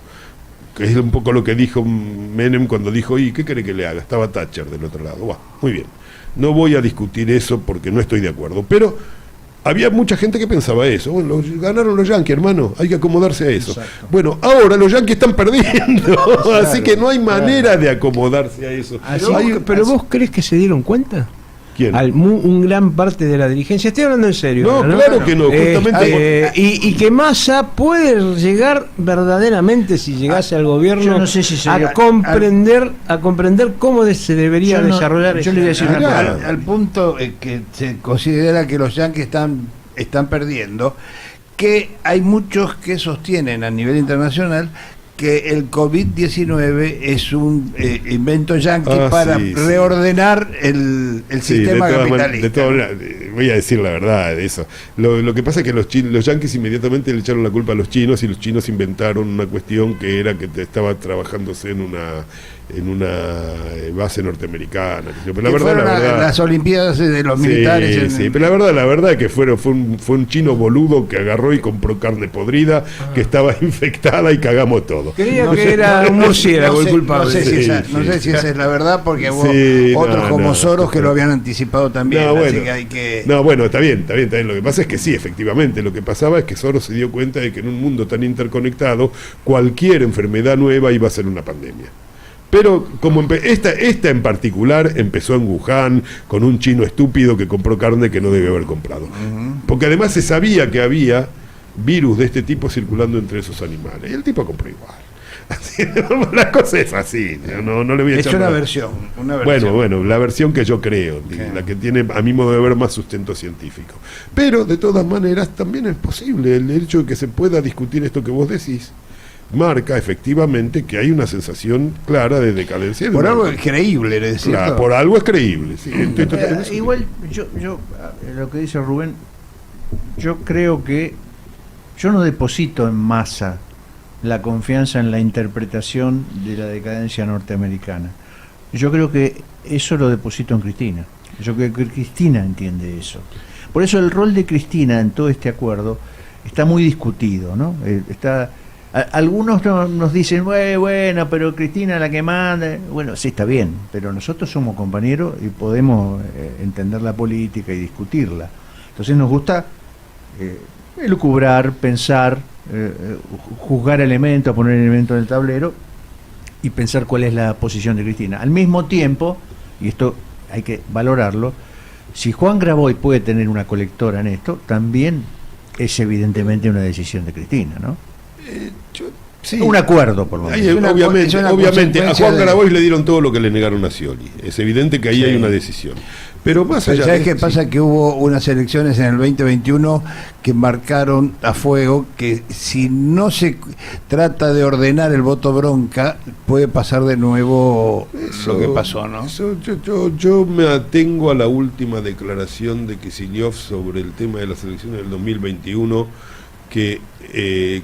Que es un poco lo que dijo Menem cuando dijo, ¿y qué quiere que le haga? Estaba Thatcher del otro lado. Bueno, muy bien. No voy a discutir eso porque no estoy de acuerdo, pero había mucha gente que pensaba eso. Bueno, ganaron los yanquis, hermano, hay que acomodarse a eso. Exacto. Bueno, ahora los yanquis están perdiendo, así que no hay manera de acomodarse a eso. Pero vos crees que se dieron cuenta? ¿Quién? Un gran parte de la dirigencia, estoy hablando en serio. No, claro que no, justamente y que Massa puede llegar verdaderamente, si llegase al gobierno, no sé si a comprender cómo se debería desarrollar. Yo le voy a decir al punto que se considera que los yanquis están perdiendo, que hay muchos que sostienen a nivel internacional que el COVID-19 es un invento yanqui para reordenar el sistema capitalista. Voy a decir la verdad de eso. Lo que pasa es que los yanquis inmediatamente le echaron la culpa a los chinos y los chinos inventaron una cuestión que era que estaba trabajándose en una base norteamericana. Pero la verdad, las olimpiadas de los militares. Sí, pero la verdad es que fue un chino boludo que agarró y compró carne podrida que estaba infectada y cagamos todo. Creía que era un murciélago el culpable. No sé si esa es la verdad, porque hubo otros como Soros que lo habían anticipado también. Así que hay que... No, bueno, está bien. Lo que pasa es que sí, efectivamente, lo que pasaba es que Soros se dio cuenta de que en un mundo tan interconectado, cualquier enfermedad nueva iba a ser una pandemia. Pero como esta en particular empezó en Wuhan con un chino estúpido que compró carne que no debe haber comprado. Porque además se sabía que había virus de este tipo circulando entre esos animales. Y el tipo compró igual. Así, la cosa es así. No le voy a echar una versión. Bueno, la versión que yo creo, la que tiene a mi modo de ver más sustento científico. Pero de todas maneras también es posible el hecho de que se pueda discutir esto que vos decís. Marca efectivamente que hay una sensación clara de decadencia. Por algo es creíble, ¿es cierto? Claro, por algo es creíble. Sí. Igual, yo lo que dice Rubén, yo creo que yo no deposito en Massa la confianza en la interpretación de la decadencia norteamericana. Yo creo que eso lo deposito en Cristina. Yo creo que Cristina entiende eso. Por eso el rol de Cristina en todo este acuerdo está muy discutido, ¿no? Algunos nos dicen, bueno, pero Cristina es la que manda. Bueno, sí, está bien, pero nosotros somos compañeros y podemos entender la política y discutirla. Entonces nos gusta elucubrar, pensar, juzgar elementos, poner elementos en el tablero y pensar cuál es la posición de Cristina. Al mismo tiempo, y esto hay que valorarlo, si Juan Graboy puede tener una colectora en esto, también es evidentemente una decisión de Cristina, ¿no? Sí. Un acuerdo, por lo menos. Obviamente, a Juan Grabois le dieron todo lo que le negaron a Scioli. Es evidente que ahí hay una decisión. Pero más allá ¿Sabes de qué pasa? Que hubo unas elecciones en el 2021 que marcaron a fuego que si no se trata de ordenar el voto bronca, puede pasar de nuevo lo que pasó, ¿no? Yo me atengo a la última declaración de Kicillof sobre el tema de las elecciones del 2021, que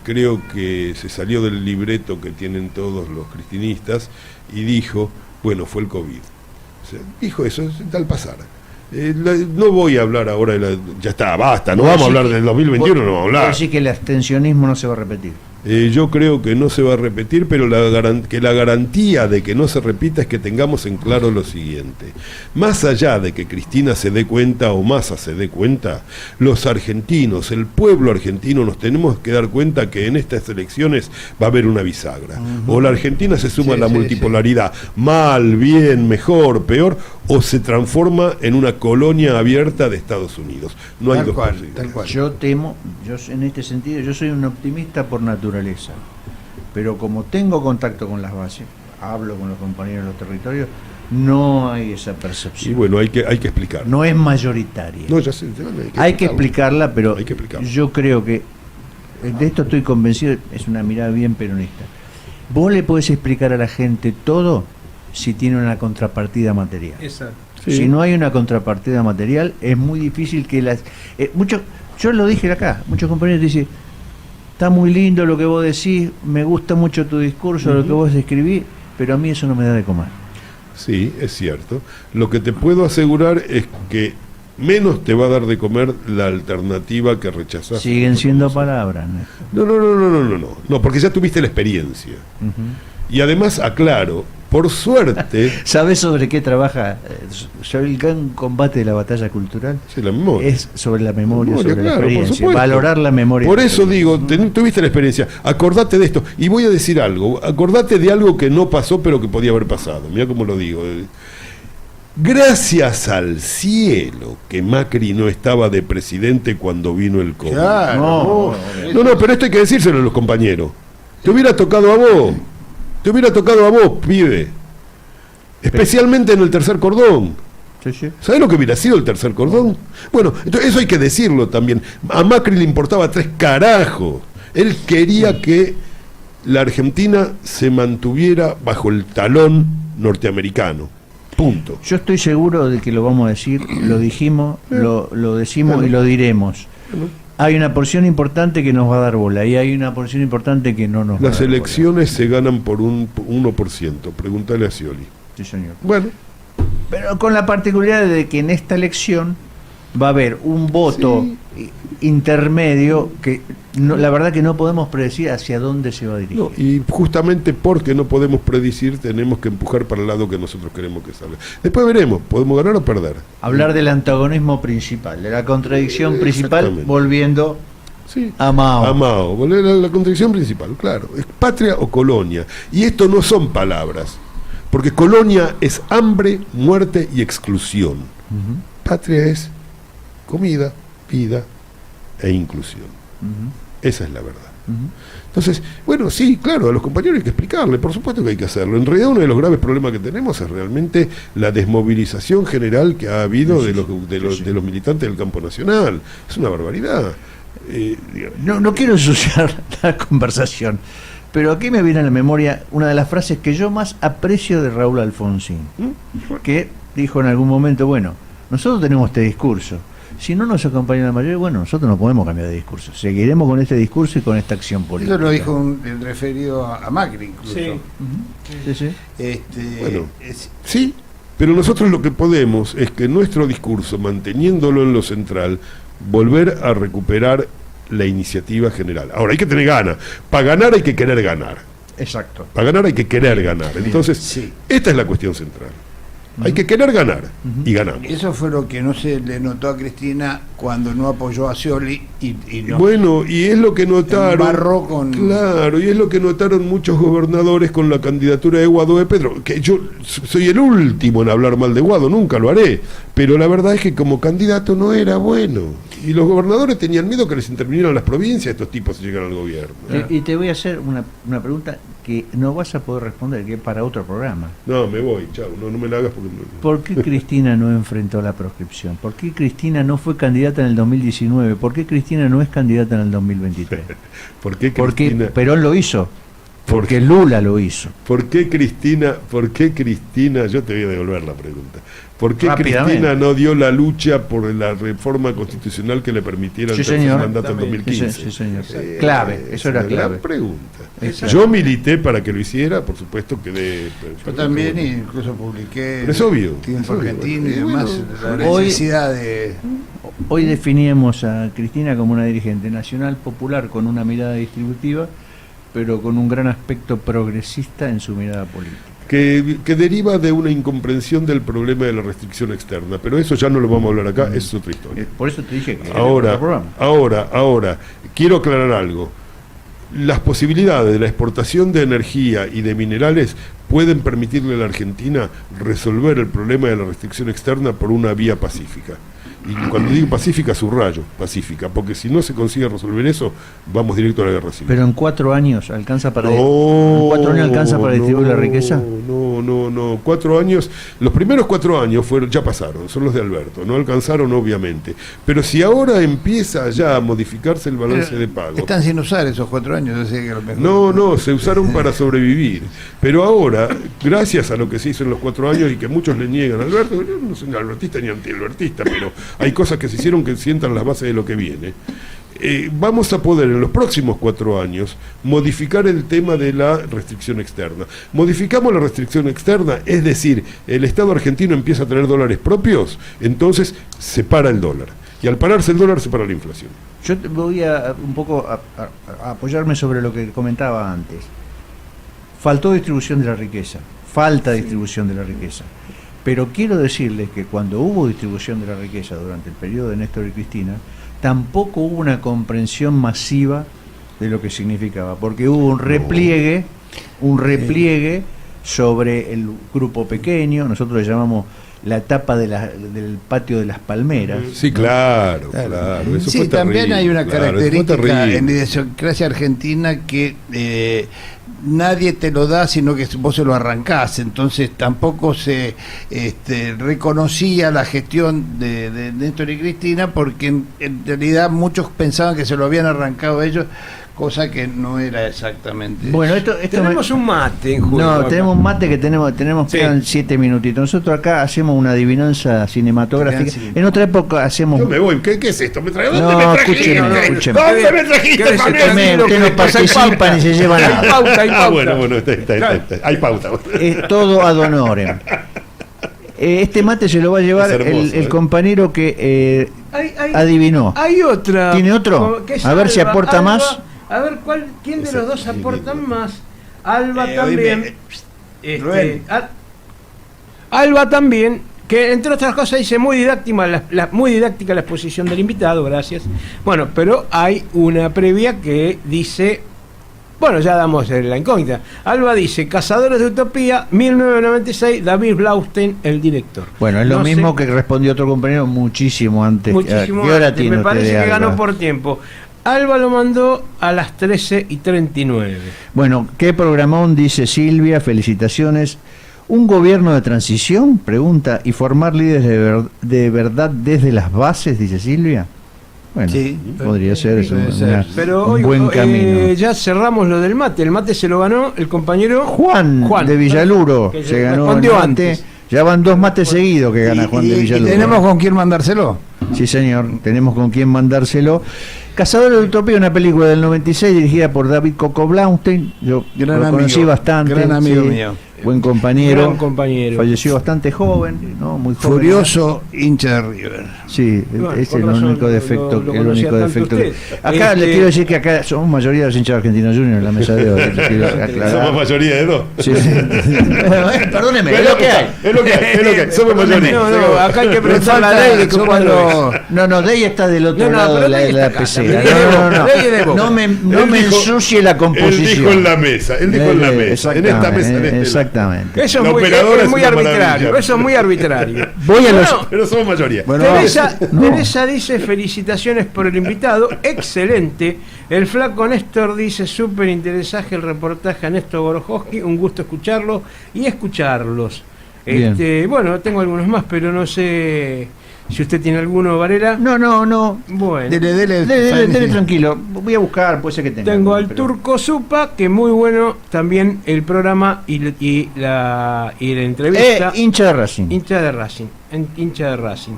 creo que se salió del libreto que tienen todos los cristinistas y dijo, bueno, fue el COVID. O sea, dijo eso, tal pasar. No voy a hablar ahora ya está, basta, no vamos a hablar del 2021, no vamos a hablar. Así que el abstencionismo no se va a repetir. Yo creo que no se va a repetir, pero que la garantía de que no se repita es que tengamos en claro lo siguiente. Más allá de que Cristina se dé cuenta o Massa se dé cuenta, los argentinos, el pueblo argentino, nos tenemos que dar cuenta que en estas elecciones va a haber una bisagra. O la Argentina se suma a la multipolaridad, mal, bien, mejor, peor, o se transforma en una colonia abierta de Estados Unidos. No hay dos posibilidades. Tal cual. Yo temo, en este sentido, yo soy un optimista por naturaleza, pero como tengo contacto con las bases, hablo con los compañeros de los territorios, no hay esa percepción. Y bueno, hay que explicar. No es mayoritaria. No, ya sé, hay que explicarla, pero hay que explicarla. Yo creo que, de esto estoy convencido, es una mirada bien peronista. Vos le podés explicar a la gente todo si tiene una contrapartida material. Exacto. Sí. Si no hay una contrapartida material, es muy difícil que las... yo lo dije acá, muchos compañeros dicen, está muy lindo lo que vos decís, me gusta mucho tu discurso, lo que vos escribís, pero a mí eso no me da de comer. Sí, es cierto. Lo que te puedo asegurar es que menos te va a dar de comer la alternativa que rechazás. Siguen siendo palabras, ¿no? No, porque ya tuviste la experiencia. Y además, aclaro, por suerte... ¿Sabes sobre qué trabaja? Sobre el gran combate de la batalla cultural. Sí, la memoria. Es sobre la memoria, sobre claro, la por experiencia. supuesto. Valorar la memoria. Por eso digo, tuviste la experiencia. Acordate de esto. Y voy a decir algo. Acordate de algo que no pasó, pero que podía haber pasado. Mira cómo lo digo. Gracias al cielo que Macri no estaba de presidente cuando vino el COVID. Claro, No, pero esto hay que decírselo a los compañeros. Te hubiera tocado a vos. Te hubiera tocado a vos, pibe. Especialmente en el tercer cordón. Sí. ¿Sabés lo que hubiera sido el tercer cordón? Bueno, entonces eso hay que decirlo también. A Macri le importaba 3 carajos. Él quería que la Argentina se mantuviera bajo el talón norteamericano. Punto. Yo estoy seguro de que lo vamos a decir, lo dijimos, lo decimos y lo diremos. Hay una porción importante que nos va a dar bola y hay una porción importante que no nos va a dar Las elecciones se ganan por un 1%. Pregúntale a Scioli. bola. Sí, señor. Bueno. Pero con la particularidad de que en esta elección va a haber un voto intermedio que la verdad que no podemos predecir hacia dónde se va a dirigir. No, y justamente porque no podemos predecir, tenemos que empujar para el lado que nosotros queremos que salga. Después veremos, podemos ganar o perder. Hablar del antagonismo principal, de la contradicción principal, Exactamente. volviendo Sí. a Mao. A Mao, volver a la contradicción principal, claro. Es patria o colonia. Y esto no son palabras, porque colonia es hambre, muerte y exclusión. Patria es comida, vida e inclusión. Esa es la verdad. Entonces, bueno, sí, claro, a los compañeros hay que explicarle, por supuesto que hay que hacerlo. En realidad uno de los graves problemas que tenemos es realmente la desmovilización general que ha habido de los militantes del campo nacional. Es una barbaridad. No quiero ensuciar la conversación, pero aquí me viene a la memoria una de las frases que yo más aprecio de Raúl Alfonsín, que dijo en algún momento, bueno, nosotros tenemos este discurso, si no nos acompaña la mayoría, bueno, nosotros no podemos cambiar de discurso, seguiremos con este discurso y con esta acción política. Eso lo dijo el referido a Macri incluso. Sí. Bueno, sí, pero nosotros lo que podemos es que nuestro discurso, manteniéndolo en lo central, volver a recuperar la iniciativa general. Ahora, hay que tener ganas. Para ganar hay que querer ganar. Exacto. Para ganar hay que querer ganar. Entonces, Sí. esta es la cuestión central. Hay que querer ganar y ganamos. Eso fue lo que no se le notó a Cristina cuando no apoyó a Scioli y no. Bueno, y es lo que notaron. Embarró con- Claro, y es lo que notaron muchos gobernadores con la candidatura de Guado de Pedro. Que yo soy el último en hablar mal de Guado, nunca lo haré. Pero la verdad es que como candidato no era bueno. Y los gobernadores tenían miedo que les intervinieran las provincias estos tipos si llegan al gobierno. Y te voy a hacer una pregunta que no vas a poder responder, que es para otro programa. No, me voy, chao, no me la hagas porque no. ¿Por qué Cristina no enfrentó la proscripción? ¿Por qué Cristina no fue candidata en el 2019? ¿Por qué Cristina no es candidata en el 2023? ¿Por qué Porque Cristina? Perón lo hizo. ¿Por Porque qué? Lula lo hizo. ¿Por qué Cristina? Yo te voy a devolver la pregunta. ¿Por qué Rápidamente. Cristina no dio la lucha por la reforma constitucional que le permitiera Sí, el tercer señor. mandato en También. 2015? Sí, señor. Clave, eso era es una gran clave. pregunta. Exacto. Yo milité para que lo hiciera, por supuesto que de... Yo también incluso publiqué Es obvio, Tiempo es obvio. Argentino y Bueno, demás, la hoy- necesidad de... Hoy definíamos a Cristina como una dirigente nacional popular con una mirada distributiva, pero con un gran aspecto progresista en su mirada política. que deriva de una incomprensión del problema de la restricción externa, pero eso ya no lo vamos a hablar acá, es otra historia. Por eso te dije que era Ahora, otro programa. ahora, quiero aclarar algo. Las posibilidades de la exportación de energía y de minerales pueden permitirle a la Argentina resolver el problema de la restricción externa por una vía pacífica. Y cuando digo pacífica, subrayo, pacífica, porque si no se consigue resolver eso, vamos directo a la guerra civil. Pero en 4 años alcanza para No, en 4 años alcanza para distribuir la riqueza. No. 4 años, los primeros 4 años ya pasaron, son los de Alberto, no alcanzaron obviamente. Pero si ahora empieza ya a modificarse el balance de pago. Están sin usar esos 4 años, yo sé que a lo mejor... No, se usaron para sobrevivir. Pero ahora, gracias a lo que se hizo en los 4 años y que muchos le niegan a Alberto, yo no soy ni albertista ni antialbertista, pero hay cosas que se hicieron que sientan las bases de lo que viene. Vamos a poder en los próximos 4 años modificar el tema de la restricción externa. Modificamos la restricción externa, es decir, el Estado argentino empieza a tener dólares propios, entonces se para el dólar. Y al pararse el dólar se para la inflación. Yo voy a un poco a apoyarme sobre lo que comentaba antes. Faltó distribución de la riqueza, falta distribución de la riqueza. Pero quiero decirles que cuando hubo distribución de la riqueza durante el periodo de Néstor y Cristina, tampoco hubo una comprensión masiva de lo que significaba, porque hubo un repliegue sobre el grupo pequeño, nosotros le llamamos la etapa del patio de las palmeras. Sí, claro. Eso Sí, fue también terrible, hay una claro, eso fue característica terrible. en la idiosincrasia argentina que nadie te lo da, sino que vos se lo arrancás. Entonces tampoco se reconocía la gestión de Néstor y Cristina, porque en realidad muchos pensaban que se lo habían arrancado ellos, cosa que no era exactamente. Bueno, esto Tenemos un mate en juego. No, acá. tenemos un mate que tenemos Sí. quedan 7 minutitos. Nosotros acá hacemos una adivinanza cinematográfica. Quedan En otra época hacemos... Yo me voy, ¿qué es esto? ¿Dónde No, me trajiste? escúcheme. ¿Dónde me trajiste, Quédese Manuel? tranquilo, Usted que no después hay participa pauta. ni se lleva nada. Hay pauta, hay pauta. Bueno, está. Hay pauta. Es todo ad honorem. Este mate se lo va a llevar Es hermoso, el compañero que Hay- adivinó. Hay otra. ¿Tiene otro? Que es A ver si aporta Alba. más. A ver, ¿quién de los dos aportan lindo. más? Alba Oíme, también. Rubén. Alba también, que entre otras cosas dice muy didáctica la exposición del invitado, gracias. Bueno, pero hay una previa que dice... Bueno, ya damos la incógnita. Alba dice, Cazadores de Utopía, 1996, David Blaustein, el director. Bueno, es lo No mismo sé, que respondió otro compañero muchísimo antes. muchísimo ¿Qué hora antes. tiene Me usted parece de que Alba? ganó por tiempo. Alba lo mandó a las 13:39. Bueno, ¿qué programón? Dice Silvia, felicitaciones. ¿Un gobierno de transición? Pregunta. ¿Y formar líderes de verdad desde las bases? Dice Silvia. Bueno, Sí, podría ser eso. puede ser. Pero un hoy buen camino. ya cerramos lo del mate. El mate se lo ganó el compañero Juan de Villaluro que se ganó el respondió mate. antes. Ya van 2 mates seguidos que gana Juan de y Villaluro. tenemos con quién mandárselo. Sí, señor, tenemos con quién mandárselo. Cazadores de Utopía, una película del 96 dirigida por David Coco Blaustein. Yo Gran lo conocí amigo, bastante. gran amigo sí, mío. Buen compañero. Gran compañero. Falleció bastante joven, ¿no? Muy joven. Furioso hincha de River. Sí, Bueno, ese es con el razón, único defecto. lo el conocía único tanto defecto. usted. Acá le quiero decir que acá somos mayoría de los hinchas de Argentinos Juniors en la mesa de hoy. le quiero aclarar. Somos mayoría de dos. Sí, sí. Perdóneme, es lo que hay. Es lo que hay, es lo que hay. Somos mayoría. No, acá hay que preguntar la ley de que cuando... No, Dey está del otro No, lado pero de la, Dey de la está acá, pecera. también. Dey es de Boca. No me Él dijo- ensucie la composición. Él dijo en la mesa. Él dijo en la mesa. En esta mesa. En este Exactamente. Eso La es muy, operadora es muy es una arbitrario. maravilla. Eso es muy arbitrario. Voy a los. Bueno, Pero somos mayoría. Bueno, Teresa dice felicitaciones por el invitado, excelente. El flaco Néstor dice súper interesante el reportaje a Néstor Borojowski, un gusto escucharlo y escucharlos. Bien. Bueno, tengo algunos más, pero no sé si usted tiene alguno, Varela. No. Bueno, Dele tranquilo. Voy a buscar, puede ser que tenga. tengo al pero- Turco Supa, que muy bueno también el programa y la entrevista. Hincha de Racing. Hincha de Racing.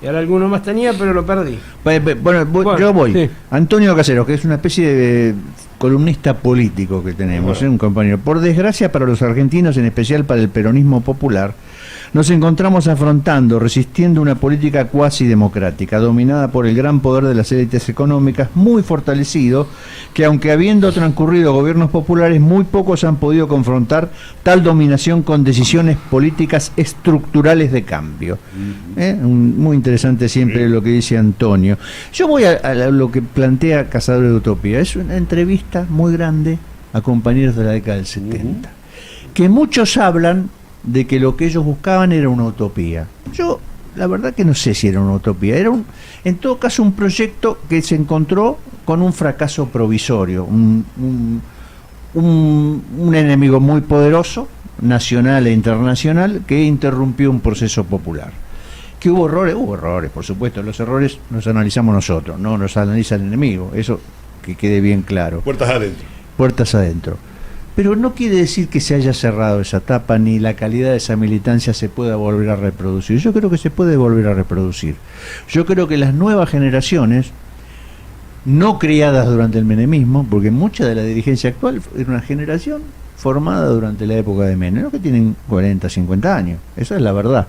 Y ahora alguno más tenía, pero lo perdí. Bueno, Bueno, yo voy. sí. Antonio Caseros, que es una especie de columnista político que tenemos, un compañero. Por desgracia para los argentinos, en especial para el peronismo popular, nos encontramos afrontando, resistiendo una política cuasi democrática, dominada por el gran poder de las élites económicas, muy fortalecido, que aunque habiendo transcurrido gobiernos populares, muy pocos han podido confrontar tal dominación con decisiones políticas estructurales de cambio. Muy interesante siempre lo que dice Antonio. Yo voy a lo que plantea Cazadores de Utopía. Es una entrevista muy grande a compañeros de la década del 70, que muchos hablan de que lo que ellos buscaban era una utopía. Yo, la verdad que no sé si era una utopía, era en todo caso un proyecto que se encontró con un fracaso provisorio, un enemigo muy poderoso, nacional e internacional, que interrumpió un proceso popular. Que hubo errores, por supuesto, los errores los analizamos nosotros, no los analiza el enemigo, eso que quede bien claro. Puertas adentro. Pero no quiere decir que se haya cerrado esa etapa ni la calidad de esa militancia se pueda volver a reproducir. Yo creo que se puede volver a reproducir. Yo creo que las nuevas generaciones, no criadas durante el menemismo, porque mucha de la dirigencia actual era una generación formada durante la época de Menem, ¿no? Que tienen 40, 50 años. Esa es la verdad.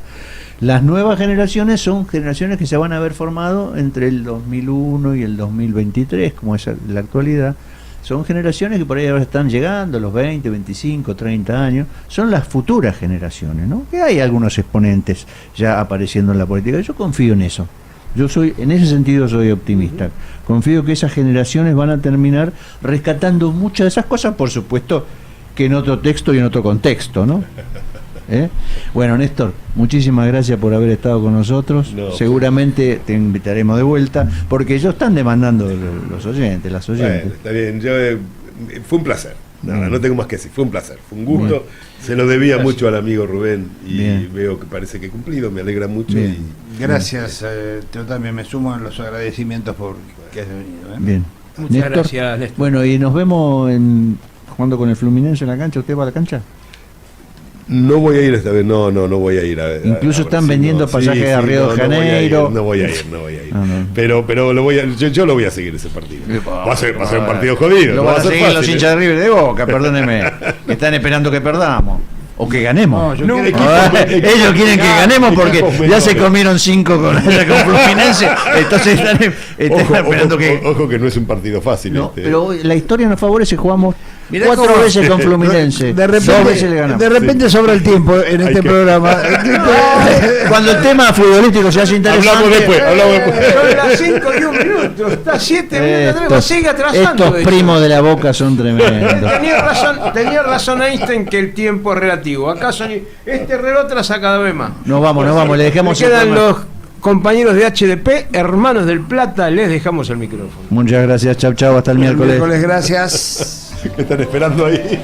Las nuevas generaciones son generaciones que se van a haber formado entre el 2001 y el 2023, como es la actualidad. Son generaciones que por ahí ahora están llegando a los 20, 25, 30 años. Son las futuras generaciones, ¿no? Que hay algunos exponentes ya apareciendo en la política. Yo confío en eso. En ese sentido soy optimista. Confío que esas generaciones van a terminar rescatando muchas de esas cosas, por supuesto, que en otro texto y en otro contexto, ¿no? Bueno, Néstor, muchísimas gracias por haber estado con nosotros. Seguramente te invitaremos de vuelta, porque ellos están demandando los oyentes, las oyentes. Bueno, está bien, fue un placer. Nada, no tengo más que decir, fue un placer, fue un gusto. Se lo debía mucho al amigo Rubén y veo que parece que he cumplido, me alegra mucho. Gracias, yo también me sumo a los agradecimientos por que has venido. Bien. Muchas Néstor, gracias, Néstor. Bueno, y nos vemos jugando con el Fluminense en la cancha. ¿Usted va a la cancha? No voy a ir esta vez, no voy a ir. Incluso están vendiendo pasajes a Río de Janeiro. No voy a ir. Pero yo lo voy a seguir ese partido. Va a ser un partido jodido. Lo no van va a ser seguir fácil, los hinchas de River de Boca, perdóneme. Que están esperando que perdamos. O que ganemos. Ellos quieren que ganemos porque ya se comieron 5 con Fluminense. Entonces están esperando que. Ojo que no es un partido fácil. No, pero la historia nos favorece, jugamos Mirá 4 cómo- veces con Fluminense. De 2 veces le ganamos. repente sobra el tiempo en este programa. Cuando el tema futbolístico se hace interesante. Hablamos después. Son las 5 y 1 minuto, está 7 minutos, sigue atrasando. Estos primos de la Boca son tremendos. Tenía razón Einstein que el tiempo es relativo. ¿Acaso este reloj atrasa cada vez más? Nos vamos, le dejamos Me quedan el los compañeros de HDP, hermanos del Plata, les dejamos el micrófono. Muchas gracias, chau, hasta el miércoles. Gracias. ¿Qué están esperando ahí?